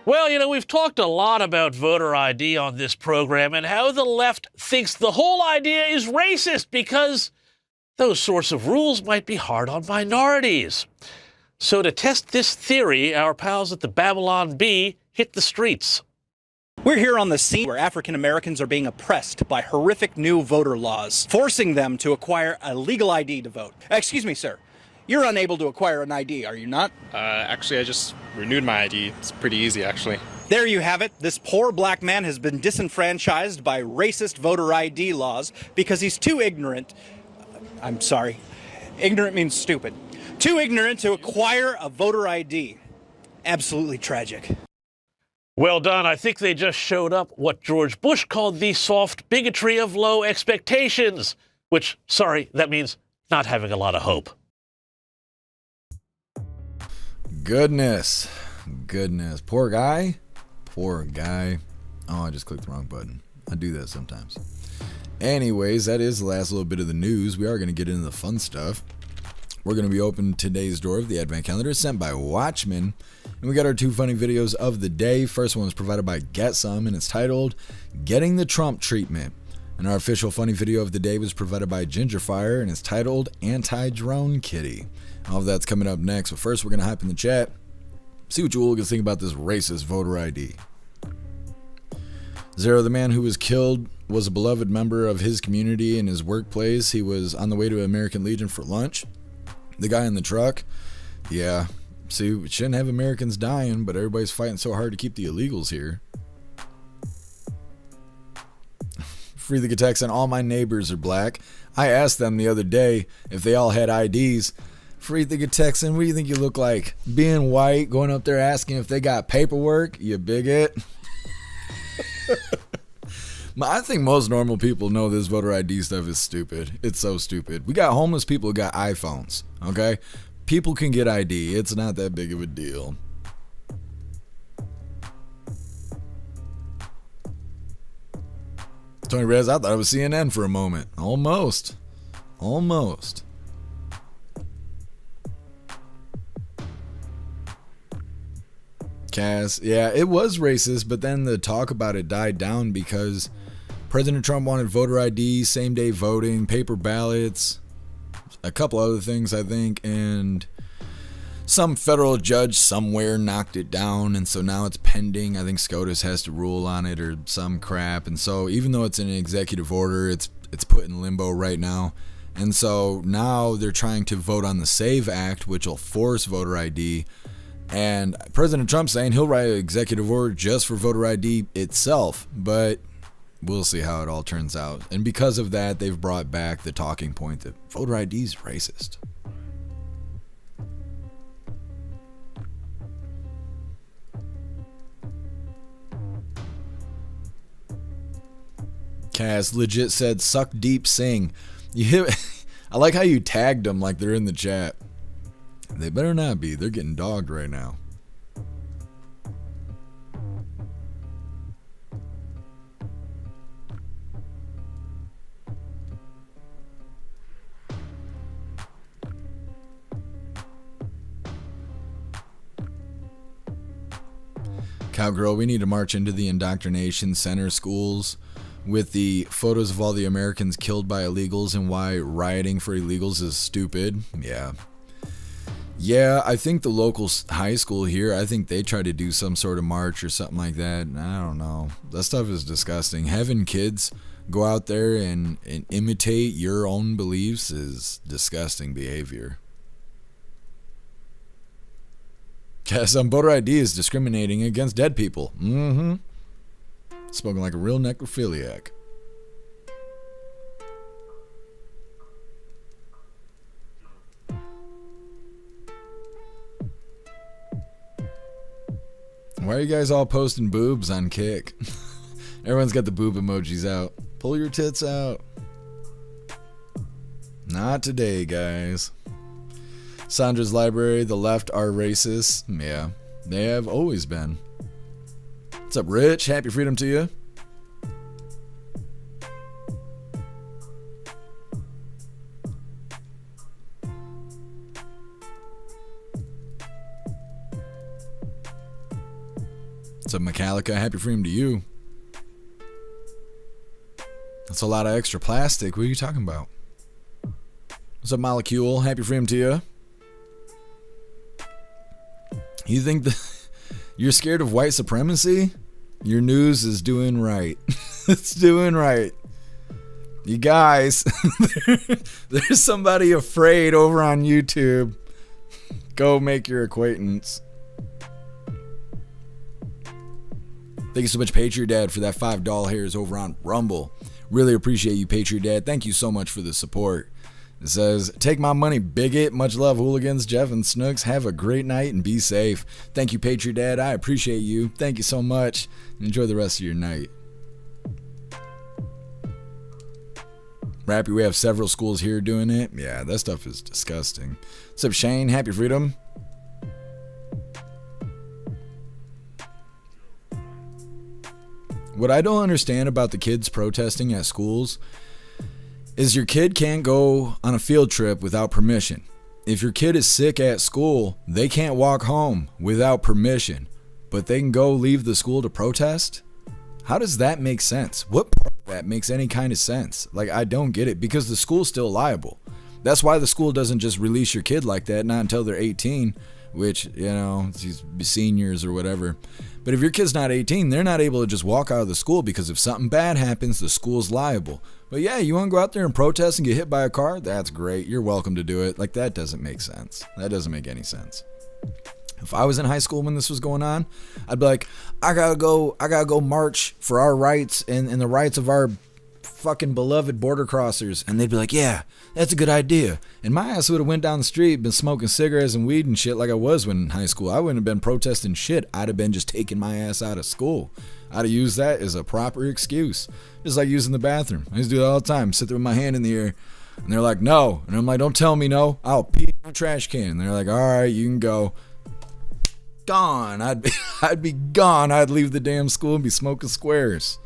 Well, we've talked a lot about voter ID on this program and how the left thinks the whole idea is racist because those sorts of rules might be hard on minorities. So to test this theory, our pals at the Babylon Bee hit the streets. We're here on the scene where African Americans are being oppressed by horrific new voter laws, forcing them to acquire a legal ID to vote. Excuse me, sir. You're unable to acquire an ID, are you not? Actually, I just renewed my ID. It's pretty easy, actually. There you have it. This poor black man has been disenfranchised by racist voter ID laws because he's too ignorant. I'm sorry. Ignorant means stupid. Too ignorant to acquire a voter ID. Absolutely tragic. Well done. I think they just showed up what George Bush called the soft bigotry of low expectations, which, sorry, that means not having a lot of hope. Goodness. Poor guy. Oh, I just clicked the wrong button. I do that sometimes. Anyways, that is the last little bit of the news. We are going to get into the fun stuff. We're going to be opening today's door of the Advent Calendar sent by Watchmen. And we got our 2 funny videos of the day. First one was provided by Get Some, and it's titled Getting the Trump Treatment. And our official funny video of the day was provided by Gingerfire, and it's titled Anti-Drone Kitty. All of that's coming up next, but first we're going to hop in the chat, see what you hooligans think about this racist voter ID. Zero, the man who was killed, was a beloved member of his community and his workplace. He was on the way to American Legion for lunch. The guy in the truck, yeah, see, we shouldn't have Americans dying, but everybody's fighting so hard to keep the illegals here. Free the Texan, all my neighbors are black. I asked them the other day if they all had IDs. Free the Texan, what do you think you look like? Being white, going up there asking if they got paperwork, you bigot. I think most normal people know this voter ID stuff is stupid. It's so stupid. We got homeless people who got iPhones, okay? People can get ID. It's not that big of a deal. Tony Rez, I thought it was CNN for a moment. Almost. Cass, yeah, it was racist, but then the talk about it died down because President Trump wanted voter ID, same-day voting, paper ballots, a couple other things, I think, and some federal judge somewhere knocked it down, and so now it's pending. I think SCOTUS has to rule on it or some crap, and so even though it's an executive order, it's put in limbo right now, and so now they're trying to vote on the SAVE Act, which will force voter ID. And President Trump saying he'll write an executive order just for voter ID itself, but we'll see how it all turns out. And because of that, they've brought back the talking point that voter ID is racist. Cass legit said, suck deep, sing. I like how you tagged them like they're in the chat. They better not be. They're getting dogged right now. Cowgirl, we need to march into the indoctrination center schools with the photos of all the Americans killed by illegals and why rioting for illegals is stupid. Yeah, I think the local high school here, I think they try to do some sort of march or something like that. I don't know. That stuff is disgusting. Having kids go out there and imitate your own beliefs is disgusting behavior. Some voter ID is discriminating against dead people. Spoken like a real necrophiliac. Why are you guys all posting boobs on Kick? Everyone's got the boob emojis out. Pull your tits out. Not today, guys. Sandra's Library, the left are racist. Yeah, they have always been. What's up, Rich? Happy freedom to you. What's up, Metallica? Happy freedom to you. That's a lot of extra plastic. What are you talking about? What's up, Molecule? Happy freedom to you. You think that you're scared of white supremacy? Your news is doing right. It's doing right. You guys, there's somebody afraid over on YouTube. Go make your acquaintance. Thank you so much, Patriot Dad, for that $5 hairs over on Rumble. Really appreciate you, Patriot Dad. Thank you so much for the support. It says, take my money, bigot. Much love, hooligans. Jeff and Snooks, have a great night and be safe. Thank you, Patriot Dad. I appreciate you. Thank you so much. Enjoy the rest of your night. Rappy, we have several schools here doing it. Yeah, that stuff is disgusting. What's up, Shane? Happy freedom. What I don't understand about the kids protesting at schools is your kid can't go on a field trip without permission. If your kid is sick at school, they can't walk home without permission, but they can go leave the school to protest? How does that make sense? What part of that makes any kind of sense? Like, I don't get it, because the school's still liable. That's why the school doesn't just release your kid like that, not until they're 18, which, you know, these seniors or whatever. But if your kid's not 18, they're not able to just walk out of the school, because if something bad happens, the school's liable. But yeah, you want to go out there and protest and get hit by a car? That's great. You're welcome to do it. Like, that doesn't make sense. That doesn't make any sense. If I was in high school when this was going on, I'd be like, I gotta go march for our rights and the rights of our fucking beloved border crossers. And they'd be like, yeah, that's a good idea. And my ass would have went down the street, been smoking cigarettes and weed and shit like I was when in high school. I wouldn't have been protesting shit. I'd have been just taking my ass out of school. I'd have used that as a proper excuse. Just like using the bathroom. I used to do that all the time. Sit there with my hand in the air. And they're like, no. And I'm like, don't tell me no. I'll pee in a trash can. And they're like, all right, you can go. Gone. I'd be gone. I'd leave the damn school and be smoking squares.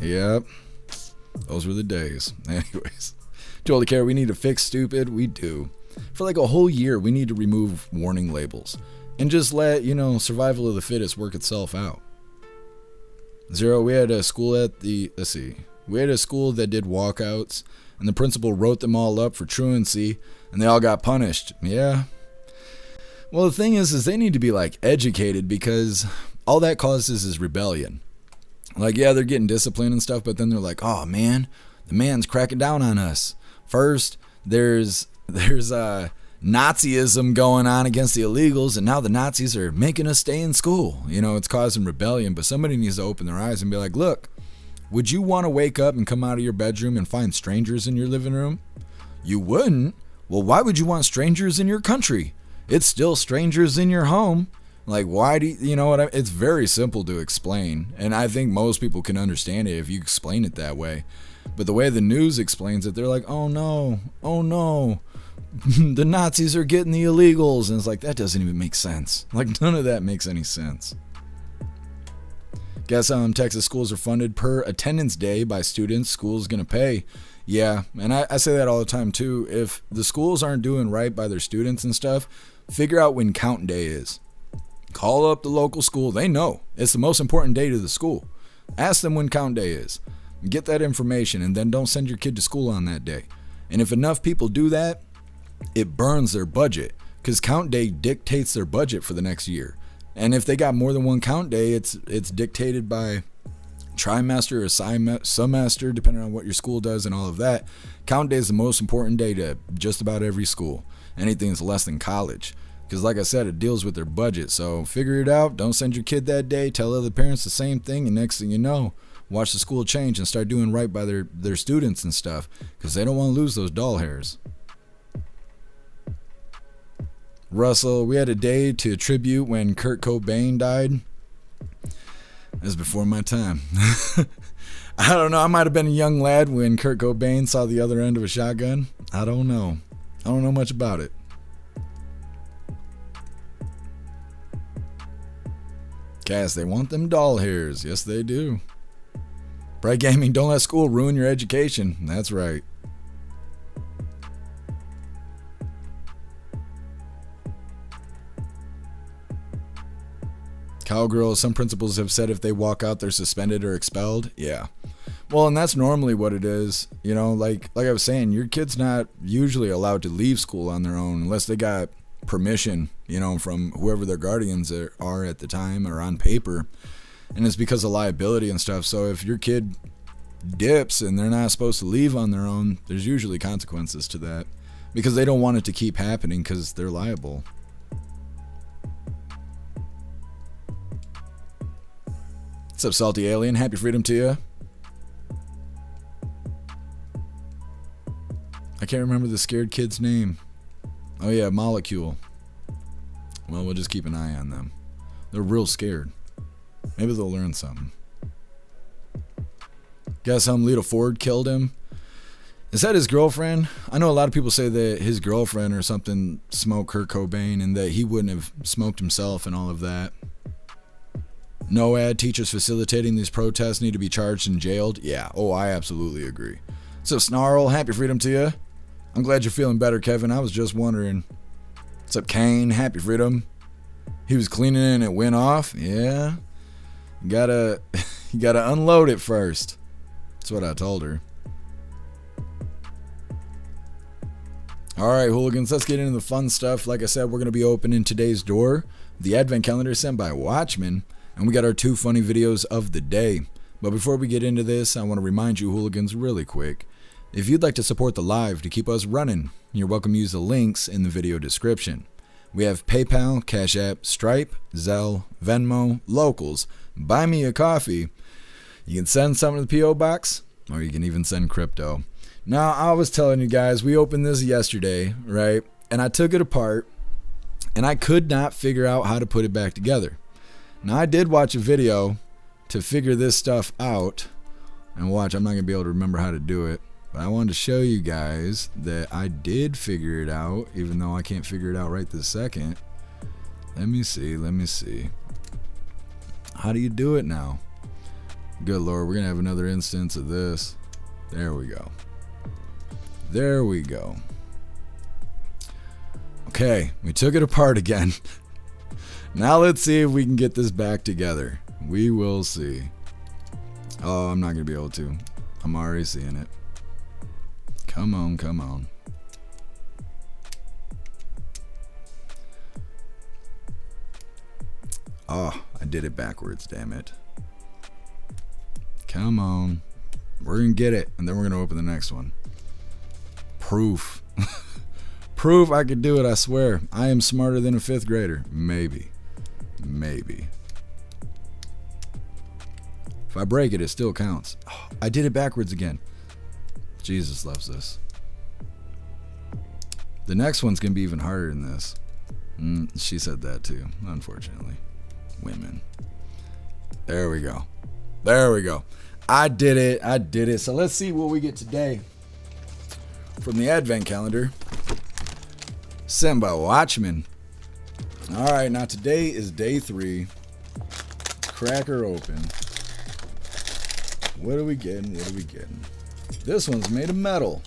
Yep. Those were the days. Anyways. Totally care. We need to fix stupid. We do. For like a whole year, we need to remove warning labels. And just let, survival of the fittest work itself out. Zero, we had a school we had a school that did walkouts, and the principal wrote them all up for truancy, and they all got punished. Yeah. Well, the thing is they need to be like educated, because all that causes is rebellion. Like, yeah, they're getting disciplined and stuff, but then they're like, oh man, the man's cracking down on us. First, there's Nazism going on against the illegals, and now the Nazis are making us stay in school. It's causing rebellion, but somebody needs to open their eyes and be like, look, would you want to wake up and come out of your bedroom and find strangers in your living room? You wouldn't. Well, why would you want strangers in your country? It's still strangers in your home. Like, why do you know what it's very simple to explain, and I think most people can understand it if you explain it that way. But the way the news explains it, they're like, oh no, the Nazis are getting the illegals. And it's like, that doesn't even make sense. Like, none of that makes any sense. Guess Texas schools are funded per attendance day by students. School's gonna pay. Yeah, and I say that all the time too. If the schools aren't doing right by their students and stuff, figure out when count day is. Call up the local school. They know. It's the most important day to the school. Ask them when count day is. Get that information, and then don't send your kid to school on that day. And if enough people do that, it burns their budget, because count day dictates their budget for the next year. And if they got more than one count day, it's dictated by trimester or semester, depending on what your school does and all of that. Count day is the most important day to just about every school. Anything that's less than college. Because like I said, it deals with their budget. So figure it out. Don't send your kid that day. Tell other parents the same thing. And next thing you know, watch the school change and start doing right by their students and stuff. Because they don't want to lose those doll hairs. Russell, we had a day to tribute when Kurt Cobain died. That was before my time. I don't know. I might have been a young lad when Kurt Cobain saw the other end of a shotgun. I don't know. I don't know much about it. Cass, they want them doll hairs. Yes, they do. Bright Gaming, don't let school ruin your education. That's right. Cowgirls, some principals have said if they walk out, they're suspended or expelled. Yeah. Well, and that's normally what it is. Like I was saying, your kid's not usually allowed to leave school on their own unless they got permission, from whoever their guardians are at the time or on paper. And it's because of liability and stuff. So if your kid dips and they're not supposed to leave on their own, there's usually consequences to that, because they don't want it to keep happening because they're liable. What's up, Salty Alien? Happy freedom to you. I I can't remember the scared kid's name. Oh yeah, Molecule. Well, we'll just keep an eye on them. They're real scared. Maybe they'll learn something. Guess Lita Ford killed him. Is that his girlfriend? I know a lot of people say that his girlfriend or something smoked Kurt Cobain and that he wouldn't have smoked himself and all of that. NOAD teachers facilitating these protests need to be charged and jailed. Yeah, oh, I absolutely agree. So Snarl, happy freedom to you. I'm glad you're feeling better, Kevin. I was just wondering. What's up, Kane? Happy freedom. He was cleaning and it went off. Yeah. You gotta unload it first. That's what I told her. Alright, hooligans, let's get into the fun stuff. Like I said, we're going to be opening today's door. The advent calendar is sent by Watchmen, and we got our 2 funny videos of the day. But before we get into this, I want to remind you, hooligans, really quick. If you'd like to support the live to keep us running, you're welcome to use the links in the video description. We have PayPal, Cash App, Stripe, Zelle, Venmo, Locals, Buy Me a Coffee. You can send some to the P.O. Box, or you can even send crypto. Now, I was telling you guys, we opened this yesterday, right? And I took it apart, and I could not figure out how to put it back together. Now, I did watch a video to figure this stuff out. And watch, I'm not going to be able to remember how to do it. But I wanted to show you guys that I did figure it out, even though I can't figure it out right this second. Let me see. How do you do it now? Good Lord, we're going to have another instance of this. There we go. Okay, we took it apart again. Now let's see if we can get this back together. We will see. Oh, I'm not going to be able to. I'm already seeing it. Come on. Oh, I did it backwards, damn it. Come on. We're going to get it, and then we're going to open the next one. Proof. Proof I could do it, I swear. I am smarter than a 5th grader. Maybe. If I break it, it still counts. Oh, I did it backwards again. Jesus loves this. The next one's going to be even harder than this. She said that too, unfortunately. Women. There we go. I did it. So let's see what we get today from the advent calendar sent by Watchmen. All right, now today is day 3. Cracker open. What are we getting? This one's made of metal.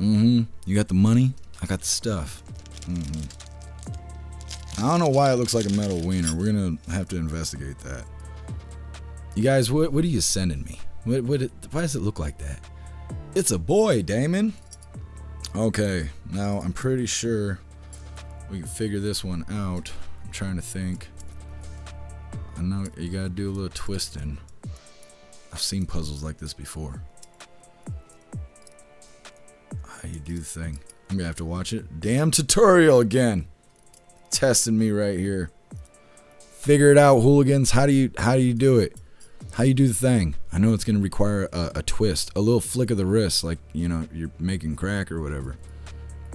You got the money? I got the stuff. I don't know why it looks like a metal wiener. We're gonna have to investigate that. You guys, what are you sending me? Why does it look like that? It's a boy, Damon. Okay, now I'm pretty sure we can figure this one out. I'm trying to think. I know you gotta do a little twisting. I've seen puzzles like this before. How you do the thing. I'm gonna have to watch it. Damn tutorial again. Testing me right here. Figure it out, hooligans. How do you do it? How you do the thing? I know it's gonna require a twist, a little flick of the wrist, like, you know, you're making crack or whatever.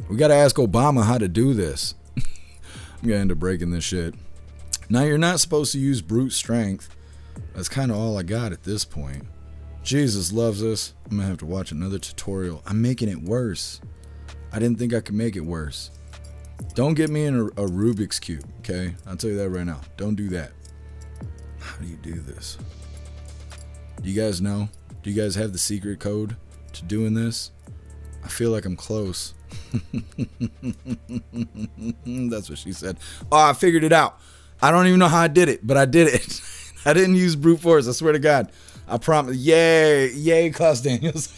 We gotta ask Obama how to do this. I'm gonna end up breaking this shit. Now, you're not supposed to use brute strength. That's kind of all I got at this point. Jesus loves us. I'm gonna have to watch another tutorial. I'm making it worse. I didn't think I could make it worse. Don't get me in a Rubik's Cube, okay? I'll tell you that right now. Don't do that. How do you do this? Do you guys know? Do you guys have the secret code to doing this? I feel like I'm close. That's what she said. Oh, I figured it out. I don't even know how I did it, but I did it. I didn't use brute force. I swear to God. I promise. Yay, Klaus Daniels.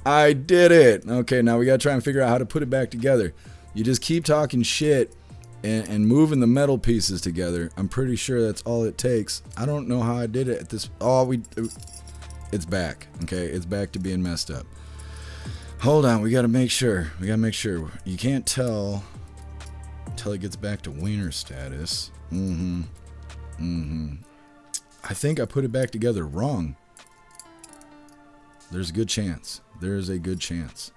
I did it. Okay, now we got to try and figure out how to put it back together. You just keep talking shit and moving the metal pieces together. I'm pretty sure that's all it takes. I don't know how I did it at this. It's back. Okay, it's back to being messed up. Hold on, we got to make sure. You can't tell until it gets back to wiener status. I think I put it back together wrong. There's a good chance. There's a good chance.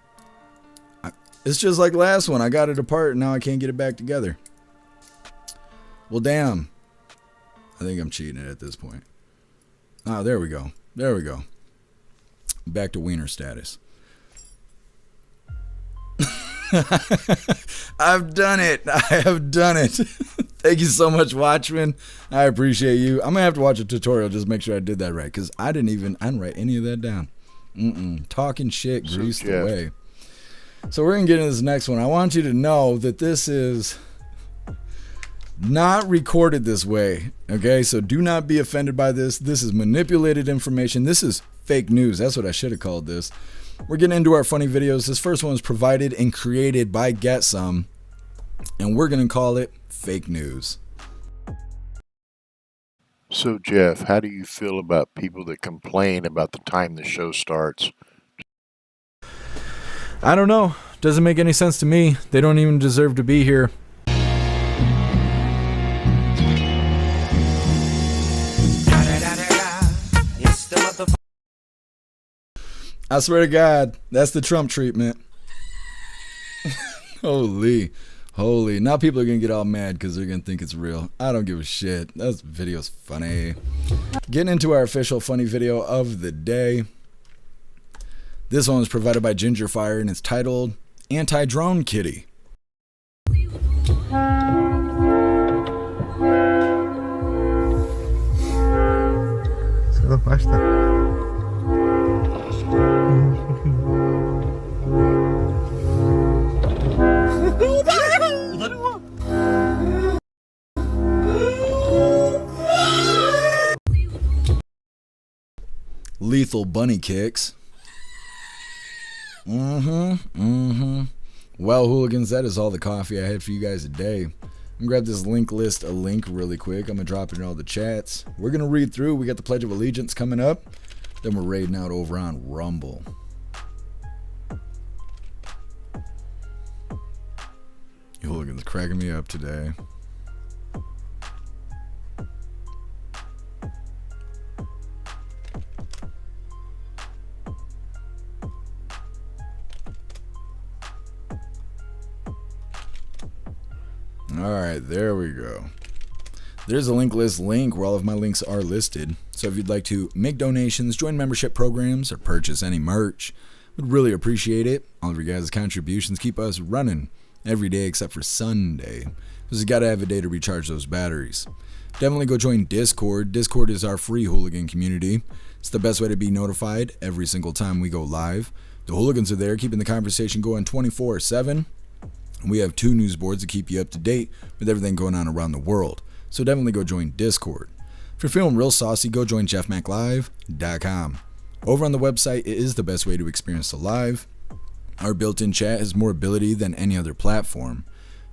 It's just like last one. I got it apart and now I can't get it back together. Well, damn. I think I'm cheating it at this point. Ah, there we go. There we go. Back to wiener status. I've done it. I have done it. Thank you so much, Watchman. I appreciate you. I'm going to have to watch a tutorial just to make sure I did that right, because I didn't write any of that down. Talking shit greased the way. So we're going to get into this next one. I want you to know that this is not recorded this way, okay? So do not be offended by this. This is manipulated information. This is fake news. That's what I should have called this. We're getting into our funny videos. This first one was provided and created by Get Some, and we're going to call it fake news. So, Jeff, how do you feel about people that complain about the time the show starts? I don't know. Doesn't make any sense to me. They don't even deserve to be here. I swear to God, that's the Trump treatment. Holy. Now people are going to get all mad because they're going to think it's real. I don't give a shit. That video's funny. Getting into our official funny video of the day. This one was provided by Gingerfire and it's titled Anti-Drone Kitty. Lethal bunny kicks. Well, hooligans, that is all the coffee I had for you guys today. I'm gonna grab this link list really quick. I'm gonna drop it in all the chats. We're gonna read through. We got the Pledge of Allegiance coming up. Then we're raiding out over on Rumble. You hooligans cracking me up today. Alright, there we go. There's a link list link where all of my links are listed. So if you'd like to make donations, join membership programs, or purchase any merch, would really appreciate it. All of your guys' contributions keep us running every day except for Sunday, because you gotta have a day to recharge those batteries. Definitely go join Discord. Discord is our free hooligan community. It's the best way to be notified every single time we go live. The hooligans are there keeping the conversation going 24/7. We have 2 news boards to keep you up to date with everything going on around the world. So definitely go join Discord. If you're feeling real saucy, go join jeffmaclive.com. Over on the website, it is the best way to experience the live. Our built-in chat has more ability than any other platform.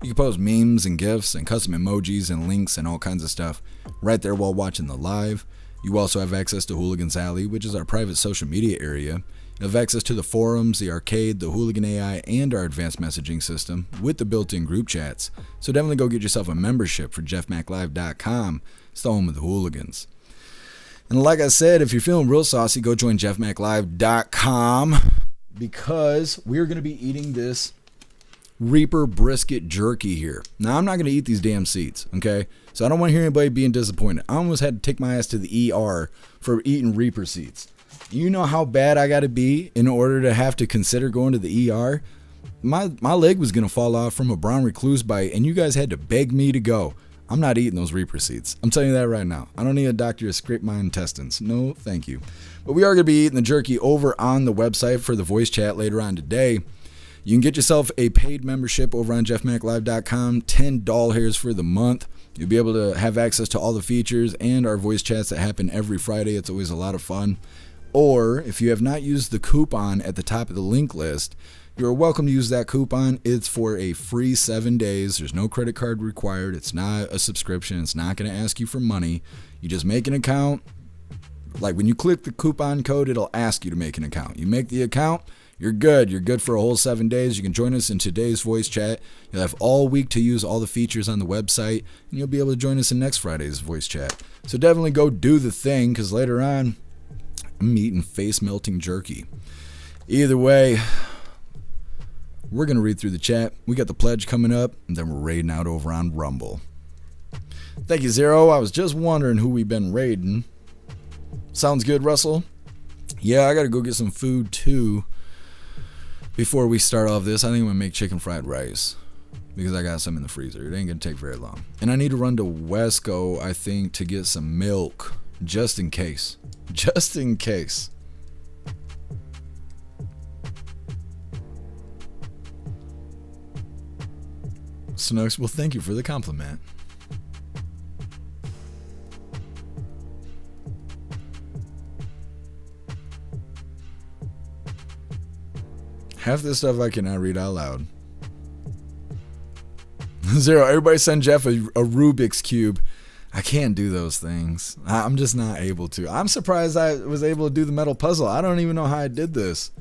You can post memes and GIFs and custom emojis and links and all kinds of stuff right there while watching the live. You also have access to Hooligans Alley, which is our private social media area. You have access to the forums, the arcade, the Hooligan AI, and our advanced messaging system with the built-in group chats. So definitely go get yourself a membership for jeffmaclive.com. It's the home of the hooligans. And like I said, if you're feeling real saucy, go join jeffmaclive.com, because we're going to be eating this Reaper brisket jerky here. Now, I'm not going to eat these damn seats, okay? So I don't want to hear anybody being disappointed. I almost had to take my ass to the ER for eating Reaper seats. You know how bad I got to be in order to have to consider going to the ER? My leg was going to fall off from a brown recluse bite, and you guys had to beg me to go. I'm not eating those Reaper seats. I'm telling you that right now. I don't need a doctor to scrape my intestines. No, thank you. But we are going to be eating the jerky over on the website for the voice chat later on today. You can get yourself a paid membership over on jeffmaclive.com, $10 for the month. You'll be able to have access to all the features and our voice chats that happen every Friday. It's always a lot of fun. Or if you have not used the coupon at the top of the link list, you're welcome to use that coupon. It's for a free 7 days. There's no credit card required. It's not a subscription. It's not going to ask you for money. You just make an account. Like when you click the coupon code, it'll ask you to make an account. You make the account, you're good. You're good for a whole 7 days. You can join us in today's voice chat. You'll have all week to use all the features on the website, and you'll be able to join us in next Friday's voice chat. So definitely go do the thing, because later on, I'm eating face-melting jerky. Either way, we're going to read through the chat. We got the pledge coming up, and then we're raiding out over on Rumble. Thank you, Zero. I was just wondering who we've been raiding. Sounds good, Russell? Yeah, I got to go get some food, too. Before we start off this, I think I'm going to make chicken fried rice. Because I got some in the freezer. It ain't going to take very long. And I need to run to Wesco, I think, to get some milk. Just in case. Just in case. Snooks, well, thank you for the compliment. Half this stuff I cannot read out loud. Zero, everybody send Jeff a Rubik's Cube. I can't do those things. I'm just not able to. I'm surprised I was able to do the metal puzzle. I don't even know how I did this.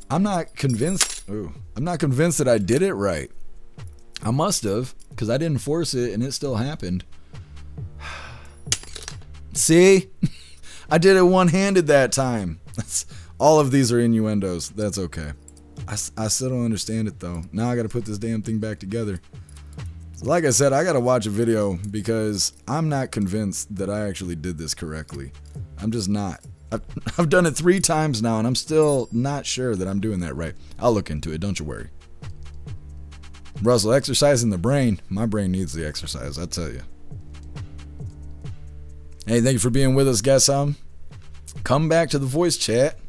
I'm not convinced. I'm not convinced that I did it right. I must have, because I didn't force it and it still happened. See? I did it one-handed that time. All of these are innuendos. That's okay. I still don't understand it though. Now I got to put this damn thing back together. So like I said, I got to watch a video because I'm not convinced that I actually did this correctly. I'm just not. I've done it 3 times now and I'm still not sure that I'm doing that right. I'll look into it. Don't you worry. Russell, exercising the brain. My brain needs the exercise, I tell you. Hey, thank you for being with us, guys. Come back to the voice chat.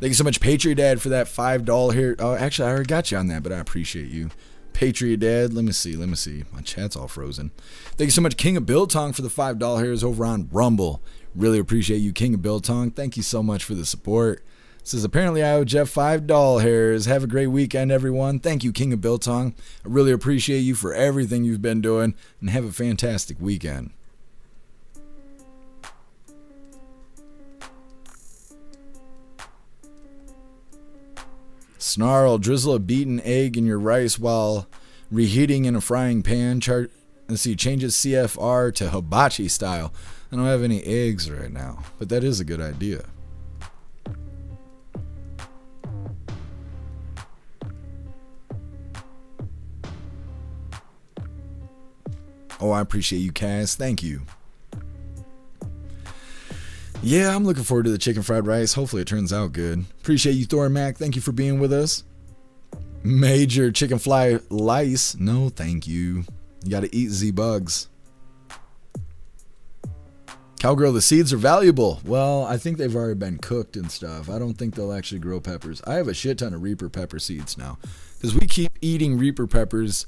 Thank you so much, Patriot Dad, for that $5 here. Oh, actually, I already got you on that, but I appreciate you. Patriot Dad, let me see. My chat's all frozen. Thank you so much, King of Biltong, for the $5 hairs over on Rumble. Really appreciate you, King of Biltong. Thank you so much for the support. Says, apparently I owe Jeff $5 hairs. Have a great weekend, everyone. Thank you, King of Biltong. I really appreciate you for everything you've been doing, and have a fantastic weekend. Snarl, drizzle a beaten egg in your rice while reheating in a frying pan. Let's see, changes CFR to hibachi style. I don't have any eggs right now, but that is a good idea. Oh, I appreciate you, Cass. Thank you. Yeah, I'm looking forward to the chicken fried rice. Hopefully it turns out good. Appreciate you, Thor Mac. Thank you for being with us. Major chicken fly lice. No, thank you. You got to eat Z-bugs. Cowgirl, the seeds are valuable. Well, I think they've already been cooked and stuff. I don't think they'll actually grow peppers. I have a shit ton of Reaper pepper seeds now. Because we keep eating Reaper peppers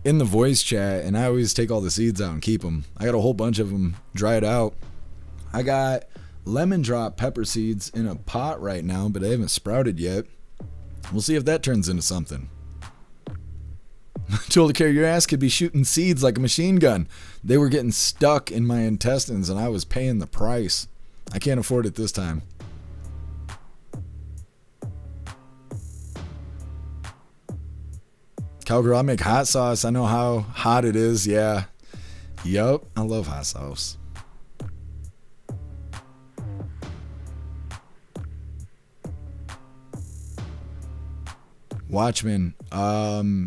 in the voice chat, and I always take all the seeds out and keep them. I got a whole bunch of them dried out. I got lemon drop pepper seeds in a pot right now, but they haven't sprouted yet. We'll see if that turns into something. Told to carry your ass could be shooting seeds like a machine gun. They were getting stuck in my intestines and I was paying the price. I can't afford it this time. Cowgirl, I make hot sauce. I know how hot it is. Yeah. Yup. I love hot sauce. Watchmen.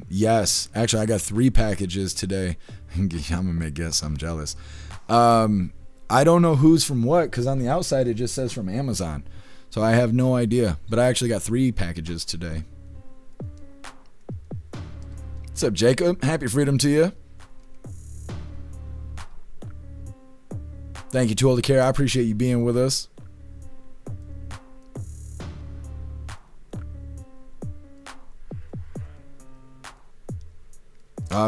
Yes. Actually, I got 3 packages today. I'm gonna guess I'm jealous. I don't know who's from what because on the outside it just says from Amazon. So I have no idea. But I actually got 3 packages today. What's up, Jacob? Happy freedom to you. Thank you, Too Old to Care. I appreciate you being with us.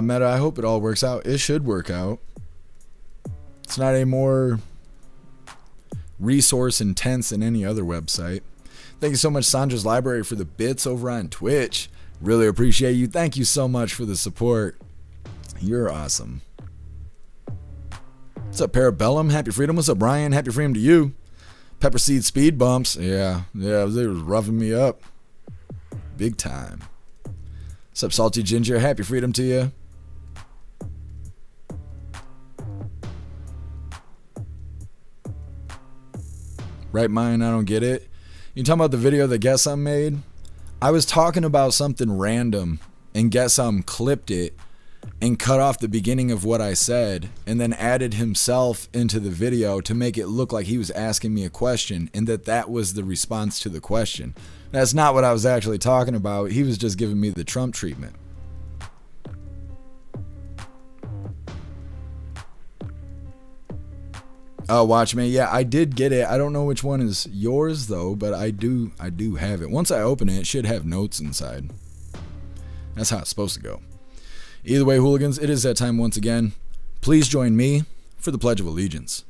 Meta, I hope it all works out. It should work out. It's not any more resource intense than any other website. Thank you so much, Sandra's Library, for the bits over on Twitch. Really appreciate you. Thank you so much for the support. You're awesome. What's up, Parabellum? Happy freedom. What's up, Brian? Happy freedom to you. Pepper seed speed bumps. Yeah, they was roughing me up. Big time. What's up, Salty Ginger? Happy freedom to you. Right mind, I don't get it. You talking about the video that Guess I'm made? I was talking about something random and Guess I'm clipped it and cut off the beginning of what I said and then added himself into the video to make it look like he was asking me a question and that was the response to the question. That's not what I was actually talking about. He was just giving me the Trump treatment. Oh, Watchmen. Yeah, I did get it. I don't know which one is yours though, but I do have it. Once I open it, it should have notes inside. That's how it's supposed to go. Either way, hooligans, it is that time once again. Please join me for the Pledge of Allegiance.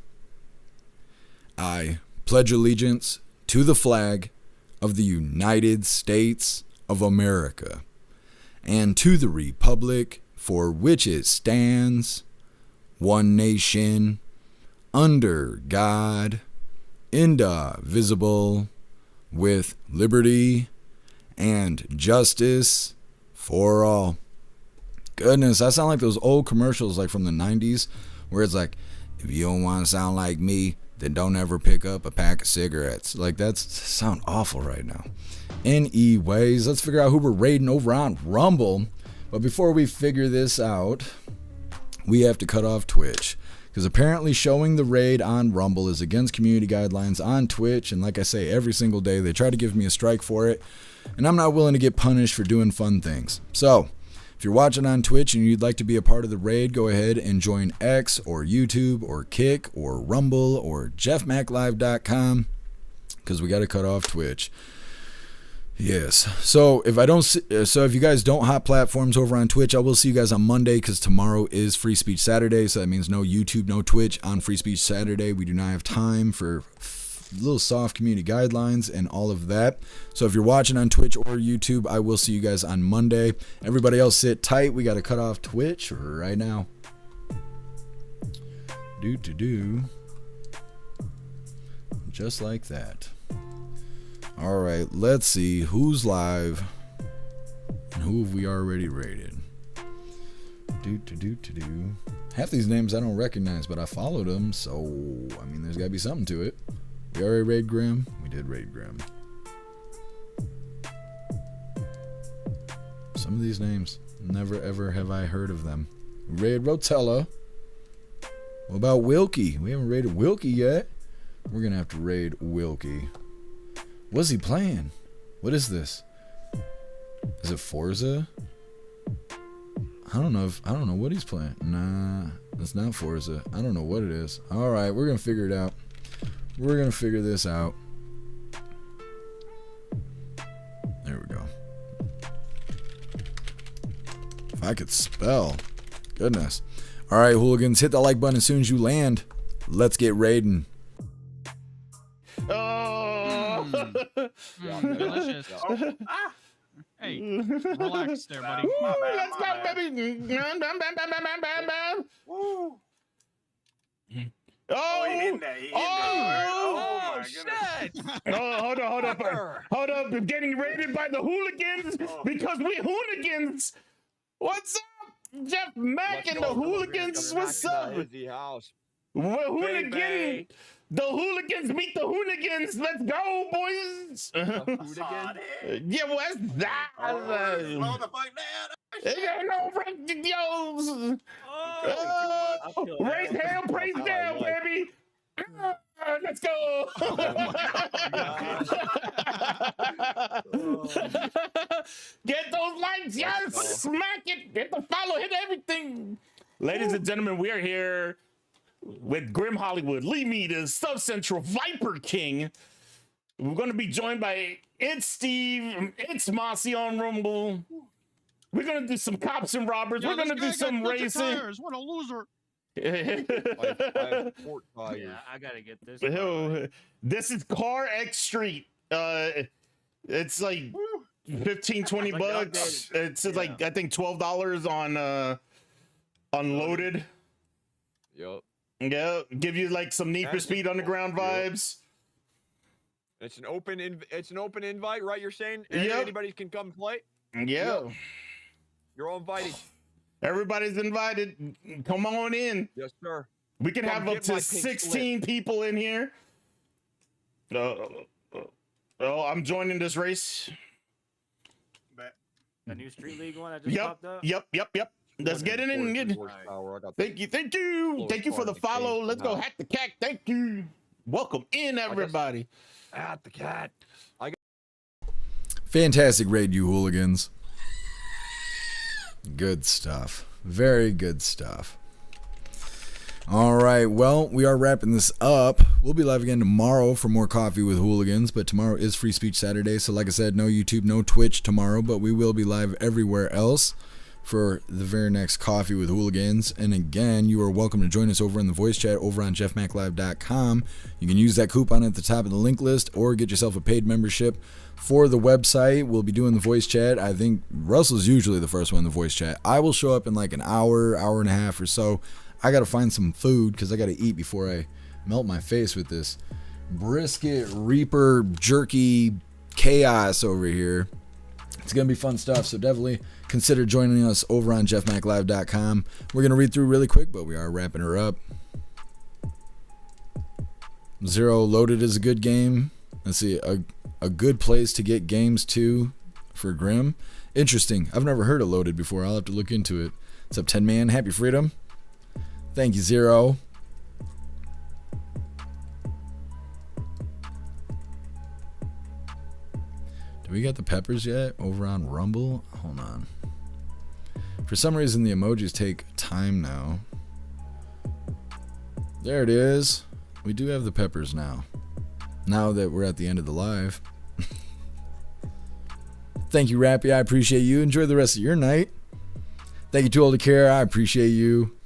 I pledge allegiance to the flag of the United States of America and to the republic for which it stands, one nation, under God, indivisible, with liberty and justice for all. Goodness, I sound like those old commercials like from the 90s where it's like, if you don't want to sound like me, then don't ever pick up a pack of cigarettes. Like, that's sound awful right now. Anyways, let's figure out who we're raiding over on Rumble. But before we figure this out, we have to cut off Twitch. Because apparently showing the raid on Rumble is against community guidelines on Twitch. And like I say, every single day they try to give me a strike for it. And I'm not willing to get punished for doing fun things. So, if you're watching on Twitch and you'd like to be a part of the raid, go ahead and join X or YouTube or Kick or Rumble or jeffmaclive.com. Because we got to cut off Twitch. Yes. So if you guys don't hop platforms over on Twitch, I will see you guys on Monday because tomorrow is Free Speech Saturday. So that means no YouTube, no Twitch on Free Speech Saturday. We do not have time for little soft community guidelines and all of that. So if you're watching on Twitch or YouTube, I will see you guys on Monday. Everybody else sit tight. We got to cut off Twitch right now. Just like that. All right, let's see who's live and who have we already rated. Half these names I don't recognize, but I followed them, so I mean, there's got to be something to it. We already raid Grim. We did raid Grim. Some of these names, never ever have I heard of them. We raided Rotella. What about Wilkie? We haven't raided Wilkie yet. We're gonna have to raid Wilkie. What's he playing? What is this? Is it Forza? I don't know what he's playing. Nah, that's not Forza. I don't know what it is. All right, we're gonna figure it out. We're gonna figure this out. There we go. If I could spell. Goodness. All right, hooligans, hit that like button as soon as you land. Let's get raiding. Delicious. Hey, relax there, buddy. Let's go, baby. Oh, shit. Hold up. I'm getting raided by the hooligans because we hooligans. What's up? Jeff Mack and the hooligans. What's up? We're hooligan. The hooligans meet the hooligans. Let's go, boys. Yeah, what's that? Slow the fuck down. Raise hell, praise down, baby. Let's go. Get those likes, yes. Smack it. Get the follow, hit everything. Ladies and gentlemen, we are here with Grim Hollywood, Lee Meadas, Sub Central, Viper King. We're going to be joined by It's Steve, It's Mossy on Rumble. We're going to do some cops and robbers. We're going to do some racing. Tires. What a loser. I gotta get this. This is Car X Street. It's like 15, 20 bucks. It's like, I think $12 on unloaded. Yep. Yeah, give you like some Need for Speed Underground vibes. It's an open invite, right? You're saying anybody can come play? Yeah. Yep. You're all invited. Everybody's invited. Come on in. Yes, sir. We can have up to 16 people in here. Oh, I'm joining this race. The new Street League one that just popped up? Yep. Let's get in and get. Thank you for the follow. Let's go hack the cat. Thank you. Welcome in, everybody. At the cat. Fantastic raid, you hooligans. Good stuff. Very good stuff. All right, well, we are wrapping this up. We'll be live again tomorrow for more Coffee with Hooligans, but tomorrow is Free Speech Saturday, so like I said, no YouTube, no Twitch tomorrow, but we will be live everywhere else for the very next Coffee with Hooligans. And again, you are welcome to join us over in the voice chat over on jeffmaclive.com. You can use that coupon at the top of the link list or get yourself a paid membership for the website. We'll be doing the voice chat. I think Russell's usually the first one in the voice chat. I will show up in like an hour and a half or so. I got to find some food because I got to eat before I melt my face with this brisket reaper jerky chaos over here. It's going to be fun stuff, so definitely consider joining us over on jeffmaclive.com. We're going to read through really quick, but we are wrapping her up. Zero Loaded is a good game. Let's see, a good place to get games too for Grim. Interesting. I've never heard of Loaded before. I'll have to look into it. What's up, 10 Man? Happy Freedom. Thank you, Zero. Do we got the peppers yet over on Rumble? Hold on. For some reason, the emojis take time now. There it is. We do have the peppers now. Now that we're at the end of the live. Thank you, Rappy. I appreciate you. Enjoy the rest of your night. Thank you, Too Old to Care. I appreciate you.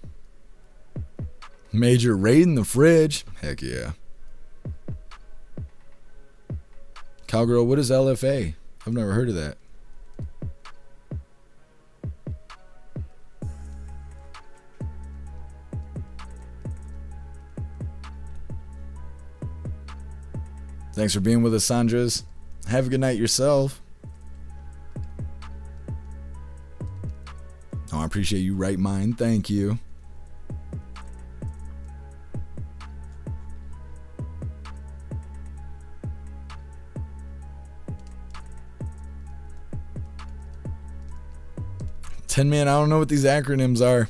Major raid in the fridge. Heck yeah. Cowgirl, what is LFA? I've never heard of that. Thanks for being with us, Sandras. Have a good night yourself. Oh, I appreciate you, Right Mind. Thank you. Man, I don't know what these acronyms are. I'm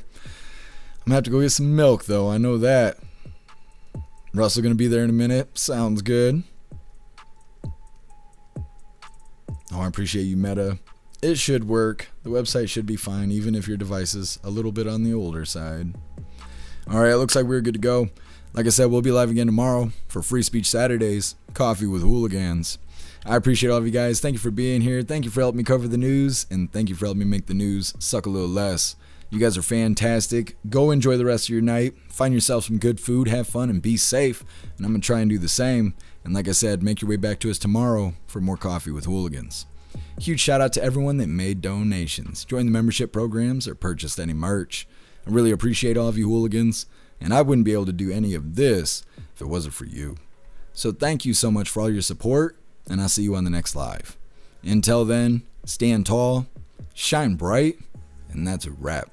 gonna have to go get some milk though, I know that. Russell gonna be there in a minute. Sounds good. Oh, I appreciate you, Meta. It should work. The website should be fine, even if your device is a little bit on the older side. Alright, it looks like we're good to go. Like I said, we'll be live again tomorrow for Free Speech Saturdays, Coffee with Hooligans. I appreciate all of you guys. Thank you for being here. Thank you for helping me cover the news. And thank you for helping me make the news suck a little less. You guys are fantastic. Go enjoy the rest of your night. Find yourself some good food. Have fun and be safe. And I'm going to try and do the same. And like I said, make your way back to us tomorrow for more Coffee with Hooligans. Huge shout out to everyone that made donations, joined the membership programs, or purchased any merch. I really appreciate all of you hooligans. And I wouldn't be able to do any of this if it wasn't for you. So thank you so much for all your support. And I'll see you on the next live. Until then, stand tall, shine bright, and that's a wrap.